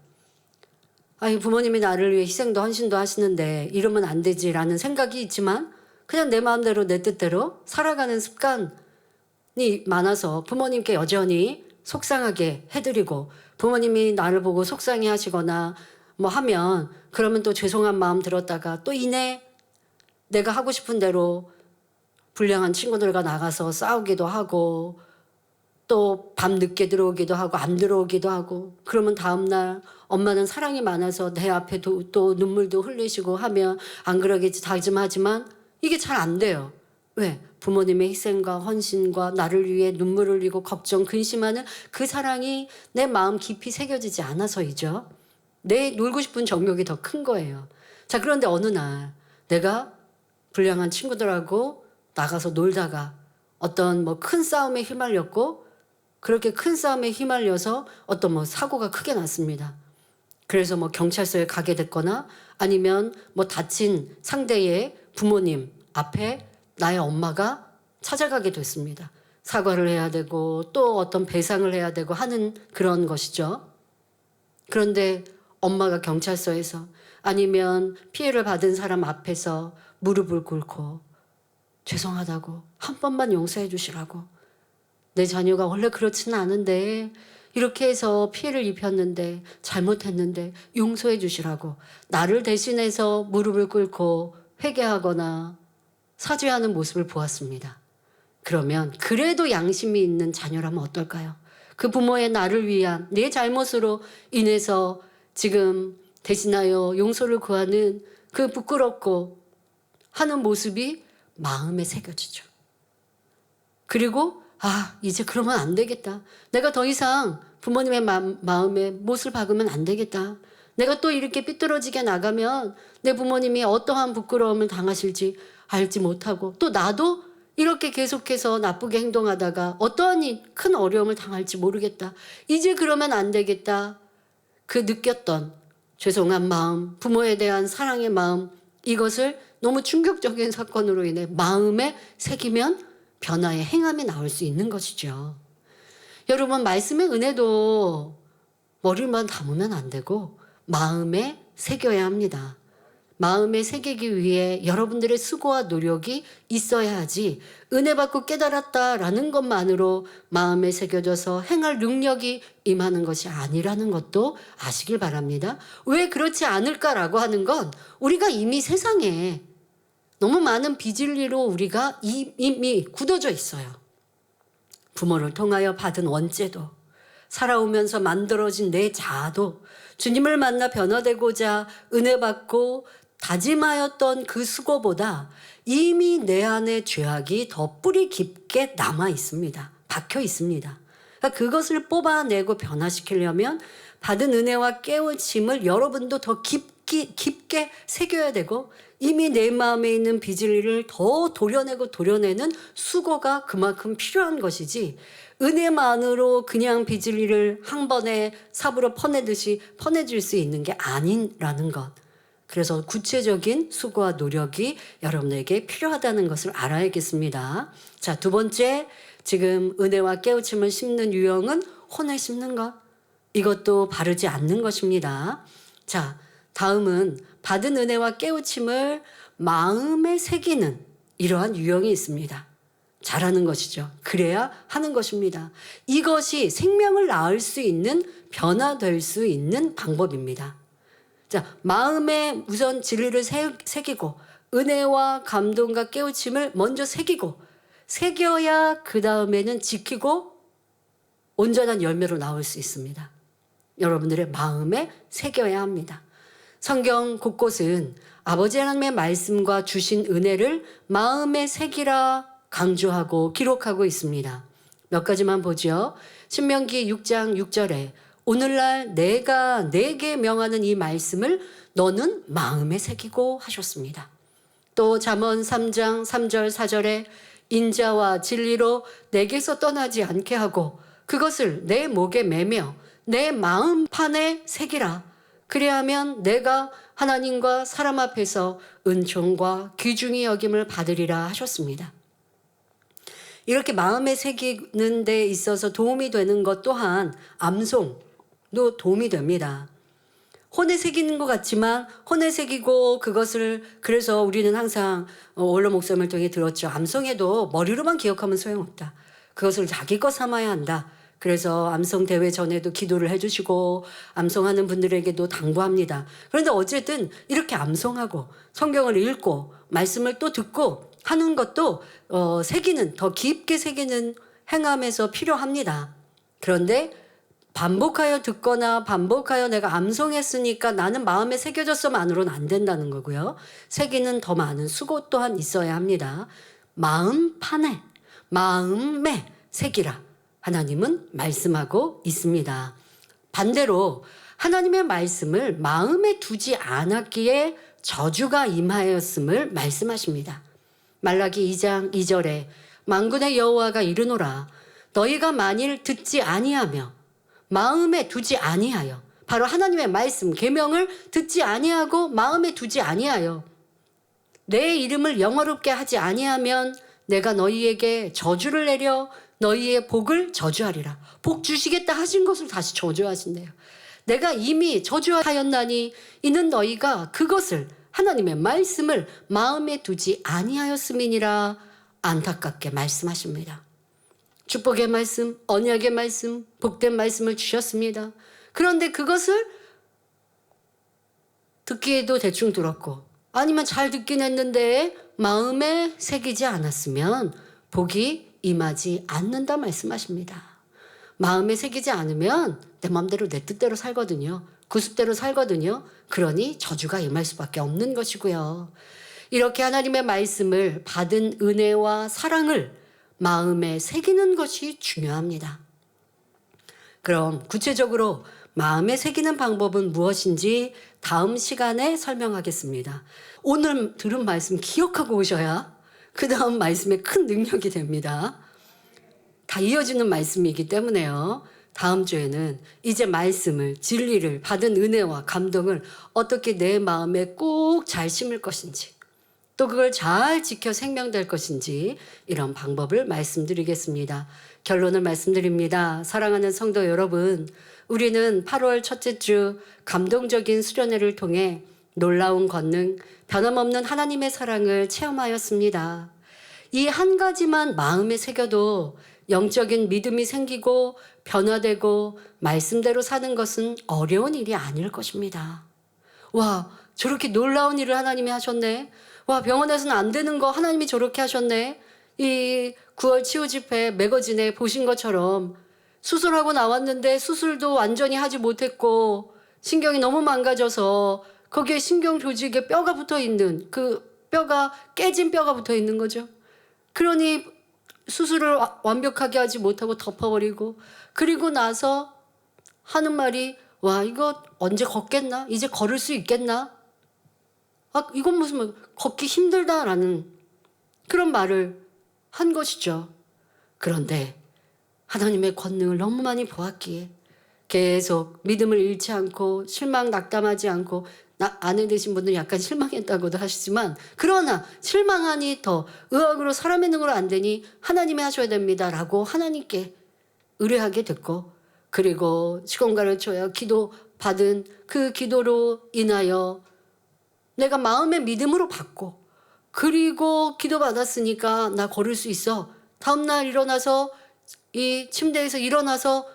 아니, 부모님이 나를 위해 희생도 헌신도 하시는데 이러면 안 되지라는 생각이 있지만 그냥 내 마음대로 내 뜻대로 살아가는 습관이 많아서 부모님께 여전히 속상하게 해드리고, 부모님이 나를 보고 속상해 하시거나 뭐 하면 그러면 또 죄송한 마음 들었다가 또 이내 내가 하고 싶은 대로 불량한 친구들과 나가서 싸우기도 하고 또 밤 늦게 들어오기도 하고 안 들어오기도 하고, 그러면 다음날 엄마는 사랑이 많아서 내 앞에 또 눈물도 흘리시고 하면 안 그러겠지 다짐하지만 이게 잘 안 돼요. 왜? 부모님의 희생과 헌신과 나를 위해 눈물을 흘리고 걱정, 근심하는 그 사랑이 내 마음 깊이 새겨지지 않아서이죠. 내 놀고 싶은 정욕이 더 큰 거예요. 자, 그런데 어느 날 내가 불량한 친구들하고 나가서 놀다가 어떤 뭐 큰 싸움에 휘말렸고, 그렇게 큰 싸움에 휘말려서 어떤 뭐 사고가 크게 났습니다. 그래서 뭐 경찰서에 가게 됐거나 아니면 뭐 다친 상대의 부모님 앞에 나의 엄마가 찾아가게 됐습니다. 사과를 해야 되고 또 어떤 배상을 해야 되고 하는 그런 것이죠. 그런데 엄마가 경찰서에서 아니면 피해를 받은 사람 앞에서 무릎을 꿇고 죄송하다고, 한 번만 용서해 주시라고, 내 자녀가 원래 그렇지는 않은데 이렇게 해서 피해를 입혔는데 잘못했는데 용서해 주시라고 나를 대신해서 무릎을 꿇고 회개하거나 사죄하는 모습을 보았습니다. 그러면 그래도 양심이 있는 자녀라면 어떨까요? 그 부모의 나를 위한 내 잘못으로 인해서 지금 대신하여 용서를 구하는 그 부끄럽고 하는 모습이 마음에 새겨지죠. 그리고 이제 그러면 안 되겠다. 내가 더 이상 부모님의 마음에 못을 박으면 안 되겠다. 내가 또 이렇게 삐뚤어지게 나가면 내 부모님이 어떠한 부끄러움을 당하실지 알지 못하고 또 나도 이렇게 계속해서 나쁘게 행동하다가 어떠한 큰 어려움을 당할지 모르겠다. 이제 그러면 안 되겠다. 그 느꼈던 죄송한 마음, 부모에 대한 사랑의 마음, 이것을 너무 충격적인 사건으로 인해 마음에 새기면 변화의 행함이 나올 수 있는 것이죠. 여러분, 말씀의 은혜도 머리만 담으면 안 되고 마음에 새겨야 합니다. 마음에 새기기 위해 여러분들의 수고와 노력이 있어야 하지, 은혜 받고 깨달았다라는 것만으로 마음에 새겨져서 행할 능력이 임하는 것이 아니라는 것도 아시길 바랍니다. 왜 그렇지 않을까라고 하는 건 우리가 이미 세상에 너무 많은 비진리로 우리가 이미 굳어져 있어요. 부모를 통하여 받은 원죄도, 살아오면서 만들어진 내 자아도, 주님을 만나 변화되고자 은혜 받고 다짐하였던 그 수고보다 이미 내 안에 죄악이 더 뿌리 깊게 남아 있습니다. 박혀 있습니다. 그러니까 그것을 뽑아내고 변화시키려면 받은 은혜와 깨우침을 여러분도 더 깊게 새겨야 되고, 이미 내 마음에 있는 비진리를 더 도려내는 수고가 그만큼 필요한 것이지, 은혜만으로 그냥 비진리를 한 번에 삽으로 퍼내듯이 퍼내줄 수 있는 게 아니라는 것. 그래서 구체적인 수고와 노력이 여러분에게 필요하다는 것을 알아야겠습니다. 자, 두 번째, 지금 은혜와 깨우침을 심는 유형은 혼을 심는 것. 이것도 바르지 않는 것입니다. 자, 다음은 받은 은혜와 깨우침을 마음에 새기는 이러한 유형이 있습니다. 잘하는 것이죠. 그래야 하는 것입니다. 이것이 생명을 낳을 수 있는, 변화될 수 있는 방법입니다. 자, 마음에 우선 진리를 새기고 은혜와 감동과 깨우침을 먼저 새겨야 그 다음에는 지키고 온전한 열매로 나올 수 있습니다. 여러분들의 마음에 새겨야 합니다. 성경 곳곳은 아버지 하나님의 말씀과 주신 은혜를 마음에 새기라 강조하고 기록하고 있습니다. 몇 가지만 보죠. 신명기 6장 6절에 오늘날 내가 내게 명하는 이 말씀을 너는 마음에 새기고 하셨습니다. 또 잠언 3장 3절 4절에 인자와 진리로 내게서 떠나지 않게 하고 그것을 내 목에 매며 내 마음판에 새기라. 그리하면 내가 하나님과 사람 앞에서 은총과 귀중히 여김을 받으리라 하셨습니다. 이렇게 마음에 새기는 데 있어서 도움이 되는 것 또한 암송도 도움이 됩니다. 혼에 새기는 것 같지만 혼에 새기고 그것을 그래서 우리는 항상 원로 목사님을 통해 들었죠. 암송해도 머리로만 기억하면 소용없다. 그것을 자기 것 삼아야 한다. 그래서 암송 대회 전에도 기도를 해주시고 암송하는 분들에게도 당부합니다. 그런데 어쨌든 이렇게 암송하고 성경을 읽고 말씀을 또 듣고 하는 것도 새기는 더 깊게 새기는 행함에서 필요합니다. 그런데 반복하여 듣거나 반복하여 내가 암송했으니까 나는 마음에 새겨졌어만으로는 안 된다는 거고요. 새기는 더 많은 수고 또한 있어야 합니다. 마음판에 마음에 새기라. 하나님은 말씀하고 있습니다. 반대로 하나님의 말씀을 마음에 두지 않았기에 저주가 임하였음을 말씀하십니다. 말라기 2장 2절에 만군의 여호와가 이르노라 너희가 만일 듣지 아니하며 마음에 두지 아니하여 바로 하나님의 말씀 계명을 듣지 아니하고 마음에 두지 아니하여 내 이름을 영어롭게 하지 아니하면 내가 너희에게 저주를 내려 너희의 복을 저주하리라. 복 주시겠다 하신 것을 다시 저주하신대요. 내가 이미 저주하였나니 이는 너희가 그것을 하나님의 말씀을 마음에 두지 아니하였음이니라 안타깝게 말씀하십니다. 축복의 말씀, 언약의 말씀, 복된 말씀을 주셨습니다. 그런데 그것을 듣기에도 대충 들었고 아니면 잘 듣긴 했는데 마음에 새기지 않았으면 복이 임하지 않는다 말씀하십니다. 마음에 새기지 않으면 내 마음대로 내 뜻대로 살거든요. 구습대로 살거든요. 그러니 저주가 임할 수밖에 없는 것이고요. 이렇게 하나님의 말씀을 받은 은혜와 사랑을 마음에 새기는 것이 중요합니다. 그럼 구체적으로 마음에 새기는 방법은 무엇인지 다음 시간에 설명하겠습니다. 오늘 들은 말씀 기억하고 오셔야 그 다음 말씀에 큰 능력이 됩니다. 다 이어지는 말씀이기 때문에요. 다음 주에는 이제 말씀을, 진리를 받은 은혜와 감동을 어떻게 내 마음에 꼭 잘 심을 것인지 또 그걸 잘 지켜 생명될 것인지 이런 방법을 말씀드리겠습니다. 결론을 말씀드립니다. 사랑하는 성도 여러분, 우리는 8월 첫째 주 감동적인 수련회를 통해 놀라운 권능, 변함없는 하나님의 사랑을 체험하였습니다. 이 한 가지만 마음에 새겨도 영적인 믿음이 생기고 변화되고 말씀대로 사는 것은 어려운 일이 아닐 것입니다. 와, 저렇게 놀라운 일을 하나님이 하셨네. 와, 병원에서는 안 되는 거 하나님이 저렇게 하셨네. 이 9월 치유 집회 매거진에 보신 것처럼 수술하고 나왔는데 수술도 완전히 하지 못했고 신경이 너무 망가져서 거기에 신경 조직에 뼈가 붙어 있는 그 뼈가 깨진 뼈가 붙어 있는 거죠. 그러니 수술을 완벽하게 하지 못하고 덮어버리고 그리고 나서 하는 말이 와, 이거 언제 걷겠나? 이제 걸을 수 있겠나? 아, 이건 무슨 걷기 힘들다라는 그런 말을 한 것이죠. 그런데 하나님의 권능을 너무 많이 보았기에 계속 믿음을 잃지 않고 실망 낙담하지 않고, 아내 되신 분들은 약간 실망했다고도 하시지만, 그러나 실망하니 더 의학으로 사람의 능으로 안 되니 하나님이 하셔야 됩니다라고 하나님께 의뢰하게 됐고, 그리고 시공간을 쳐야 기도 받은 그 기도로 인하여 내가 마음의 믿음으로 받고, 그리고 기도 받았으니까 나 걸을 수 있어. 다음날 일어나서 이 침대에서 일어나서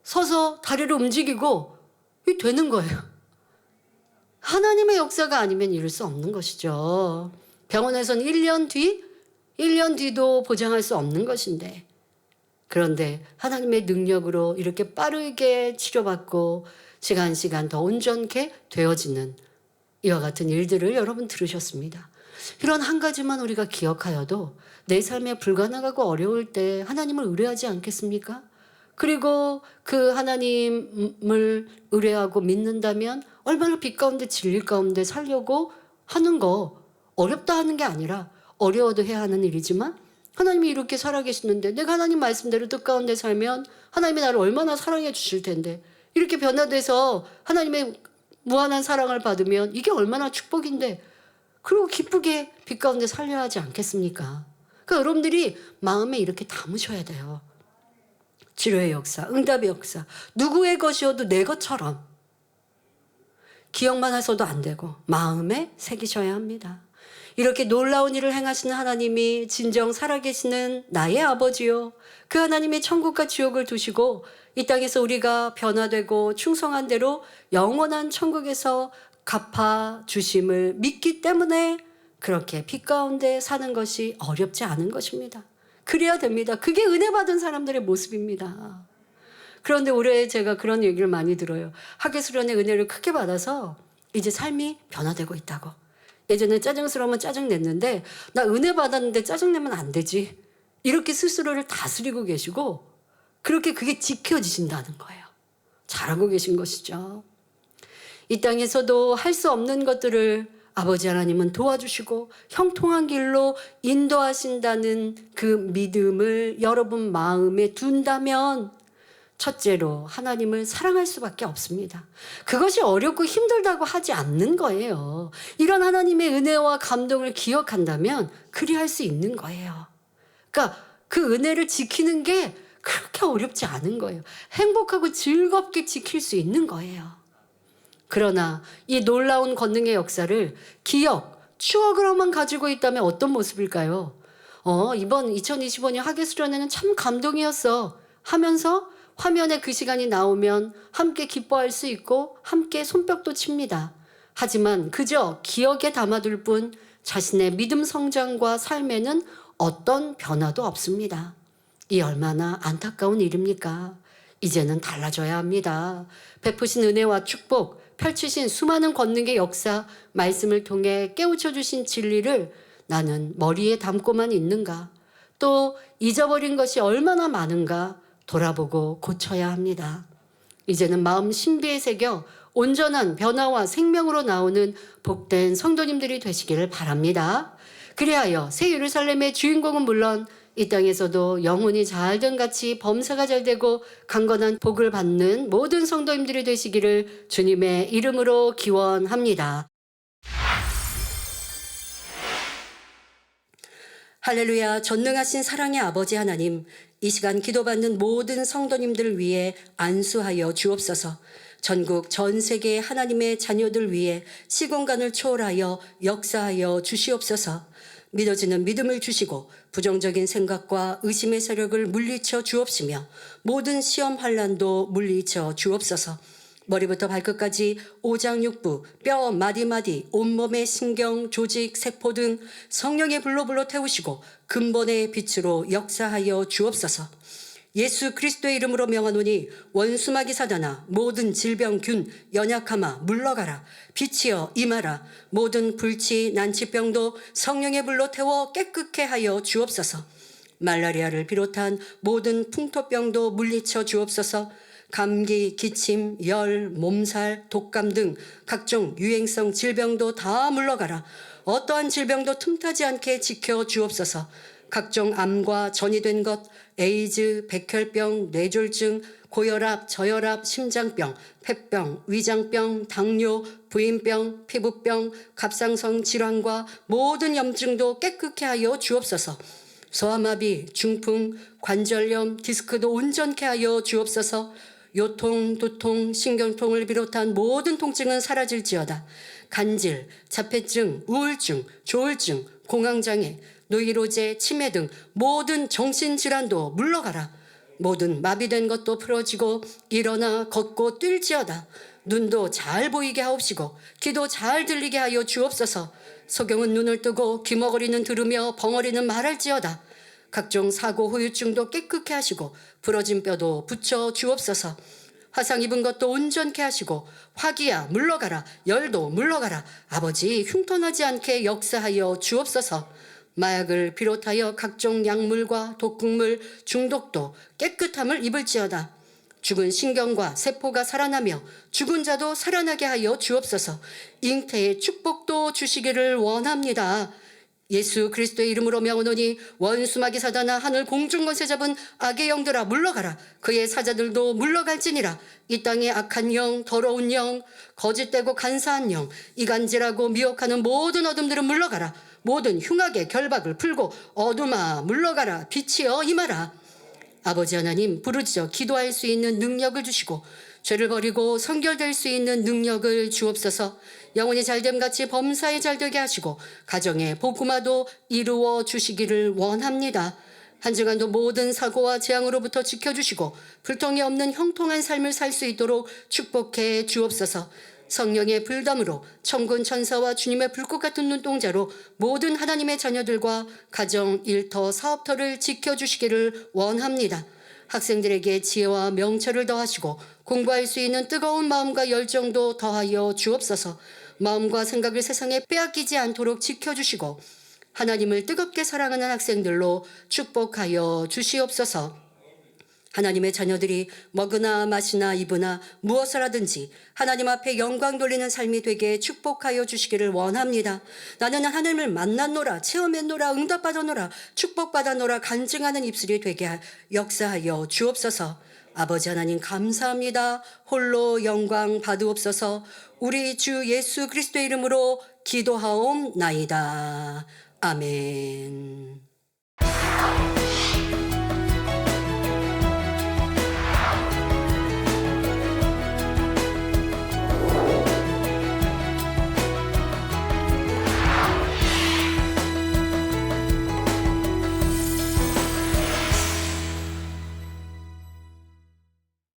서서 다리를 움직이고 이 되는 거예요. 하나님의 역사가 아니면 이룰 수 없는 것이죠. 병원에서는 1년 뒤도 보장할 수 없는 것인데, 그런데 하나님의 능력으로 이렇게 빠르게 치료받고 시간 더 온전케 되어지는 이와 같은 일들을 여러분 들으셨습니다. 이런 한 가지만 우리가 기억하여도 내 삶에 불가능하고 어려울 때 하나님을 의뢰하지 않겠습니까? 그리고 그 하나님을 의뢰하고 믿는다면 얼마나 빛 가운데 진리 가운데 살려고 하는 거, 어렵다 하는 게 아니라 어려워도 해야 하는 일이지만, 하나님이 이렇게 살아계시는데 내가 하나님 말씀대로 뜻 가운데 살면 하나님이 나를 얼마나 사랑해 주실 텐데, 이렇게 변화돼서 하나님의 무한한 사랑을 받으면 이게 얼마나 축복인데, 그리고 기쁘게 빛 가운데 살려야 하지 않겠습니까? 그러니까 여러분들이 마음에 이렇게 담으셔야 돼요. 치료의 역사, 응답의 역사, 누구의 것이어도 내 것처럼 기억만 해서도 안 되고 마음에 새기셔야 합니다. 이렇게 놀라운 일을 행하시는 하나님이 진정 살아계시는 나의 아버지요, 그 하나님이 천국과 지옥을 두시고 이 땅에서 우리가 변화되고 충성한 대로 영원한 천국에서 갚아 주심을 믿기 때문에 그렇게 빛 가운데 사는 것이 어렵지 않은 것입니다. 그래야 됩니다. 그게 은혜 받은 사람들의 모습입니다. 그런데 올해 제가 그런 얘기를 많이 들어요. 하계수련의 은혜를 크게 받아서 이제 삶이 변화되고 있다고. 예전에 짜증스러우면 짜증냈는데 나 은혜 받았는데 짜증내면 안 되지, 이렇게 스스로를 다스리고 계시고, 그렇게 그게 지켜지신다는 거예요. 잘하고 계신 것이죠. 이 땅에서도 할 수 없는 것들을 아버지 하나님은 도와주시고 형통한 길로 인도하신다는 그 믿음을 여러분 마음에 둔다면, 첫째로 하나님을 사랑할 수밖에 없습니다. 그것이 어렵고 힘들다고 하지 않는 거예요. 이런 하나님의 은혜와 감동을 기억한다면 그리할 수 있는 거예요. 그러니까 그 은혜를 지키는 게 그렇게 어렵지 않은 거예요. 행복하고 즐겁게 지킬 수 있는 거예요. 그러나 이 놀라운 권능의 역사를 추억으로만 가지고 있다면 어떤 모습일까요? 이번 2025년 하계수련회는 참 감동이었어 하면서 화면에 그 시간이 나오면 함께 기뻐할 수 있고 함께 손뼉도 칩니다. 하지만 그저 기억에 담아둘 뿐 자신의 믿음 성장과 삶에는 어떤 변화도 없습니다. 이 얼마나 안타까운 일입니까? 이제는 달라져야 합니다. 베푸신 은혜와 축복, 펼치신 수많은 권능의 역사, 말씀을 통해 깨우쳐 주신 진리를 나는 머리에 담고만 있는가? 또 잊어버린 것이 얼마나 많은가 돌아보고 고쳐야 합니다. 이제는 마음 신비에 새겨 온전한 변화와 생명으로 나오는 복된 성도님들이 되시기를 바랍니다. 그리하여 새 예루살렘의 주인공은 물론 이 땅에서도 영혼이 잘된 같이 범사가 잘되고 강건한 복을 받는 모든 성도님들이 되시기를 주님의 이름으로 기원합니다. 할렐루야. 전능하신 사랑의 아버지 하나님, 이 시간 기도받는 모든 성도님들을 위해 안수하여 주옵소서. 전국 전 세계 하나님의 자녀들 위해 시공간을 초월하여 역사하여 주시옵소서. 믿어지는 믿음을 주시고 부정적인 생각과 의심의 세력을 물리쳐 주옵시며 모든 시험 환난도 물리쳐 주옵소서. 머리부터 발끝까지 오장육부, 뼈 마디마디, 온몸의 신경, 조직, 세포 등 성령의 불로 태우시고 근본의 빛으로 역사하여 주옵소서. 예수 그리스도의 이름으로 명하노니 원수마귀 사단아, 모든 질병, 균, 연약함아 물러가라. 빛이여 임하라. 모든 불치, 난치병도 성령의 불로 태워 깨끗게 하여 주옵소서. 말라리아를 비롯한 모든 풍토병도 물리쳐 주옵소서. 감기, 기침, 열, 몸살, 독감 등 각종 유행성 질병도 다 물러가라. 어떠한 질병도 틈타지 않게 지켜 주옵소서. 각종 암과 전이된 것, 에이즈, 백혈병, 뇌졸중, 고혈압, 저혈압, 심장병, 폐병, 위장병, 당뇨, 부인병, 피부병, 갑상선 질환과 모든 염증도 깨끗게 하여 주옵소서. 소아마비, 중풍, 관절염, 디스크도 온전케 하여 주옵소서. 요통, 두통, 신경통을 비롯한 모든 통증은 사라질지어다. 간질, 자폐증, 우울증, 조울증, 공황장애, 노이로제, 치매 등 모든 정신질환도 물러가라. 모든 마비된 것도 풀어지고 일어나 걷고 뛸지어다. 눈도 잘 보이게 하옵시고 귀도 잘 들리게 하여 주옵소서. 소경은 눈을 뜨고 귀머거리는 들으며 벙어리는 말할지어다. 각종 사고 후유증도 깨끗게 하시고 부러진 뼈도 붙여 주옵소서. 화상 입은 것도 온전케 하시고 화기야 물러가라. 열도 물러가라. 아버지 흉터나지 않게 역사하여 주옵소서. 마약을 비롯하여 각종 약물과 독극물 중독도 깨끗함을 입을지어다. 죽은 신경과 세포가 살아나며 죽은 자도 살아나게 하여 주옵소서. 잉태의 축복도 주시기를 원합니다. 예수 그리스도의 이름으로 명하노니 원수마귀 사단아 하늘 공중 권세 잡은 악의 영들아 물러가라. 그의 사자들도 물러갈지니라. 이 땅의 악한 영, 더러운 영, 거짓되고 간사한 영, 이간질하고 미혹하는 모든 어둠들은 물러가라. 모든 흉악의 결박을 풀고 어둠아 물러가라. 빛이여 임하라. 아버지 하나님, 부르짖어 기도할 수 있는 능력을 주시고 죄를 버리고 성결될 수 있는 능력을 주옵소서. 영혼이 잘됨같이 범사에 잘되게 하시고 가정의 복음화도 이루어 주시기를 원합니다. 한 주간도 모든 사고와 재앙으로부터 지켜주시고 불통이 없는 형통한 삶을 살 수 있도록 축복해 주옵소서. 성령의 불담으로 천군 천사와 주님의 불꽃 같은 눈동자로 모든 하나님의 자녀들과 가정, 일터, 사업터를 지켜주시기를 원합니다. 학생들에게 지혜와 명철을 더하시고 공부할 수 있는 뜨거운 마음과 열정도 더하여 주옵소서. 마음과 생각을 세상에 빼앗기지 않도록 지켜주시고 하나님을 뜨겁게 사랑하는 학생들로 축복하여 주시옵소서. 하나님의 자녀들이 먹으나 마시나 입으나 무엇을 하든지 하나님 앞에 영광 돌리는 삶이 되게 축복하여 주시기를 원합니다. 나는 하나님을 만났노라, 체험했노라, 응답받았노라, 축복받았노라 간증하는 입술이 되게 역사하여 주옵소서. 아버지 하나님 감사합니다. 홀로 영광 받으옵소서. 우리 주 예수 그리스도의 이름으로 기도하옵나이다. 아멘.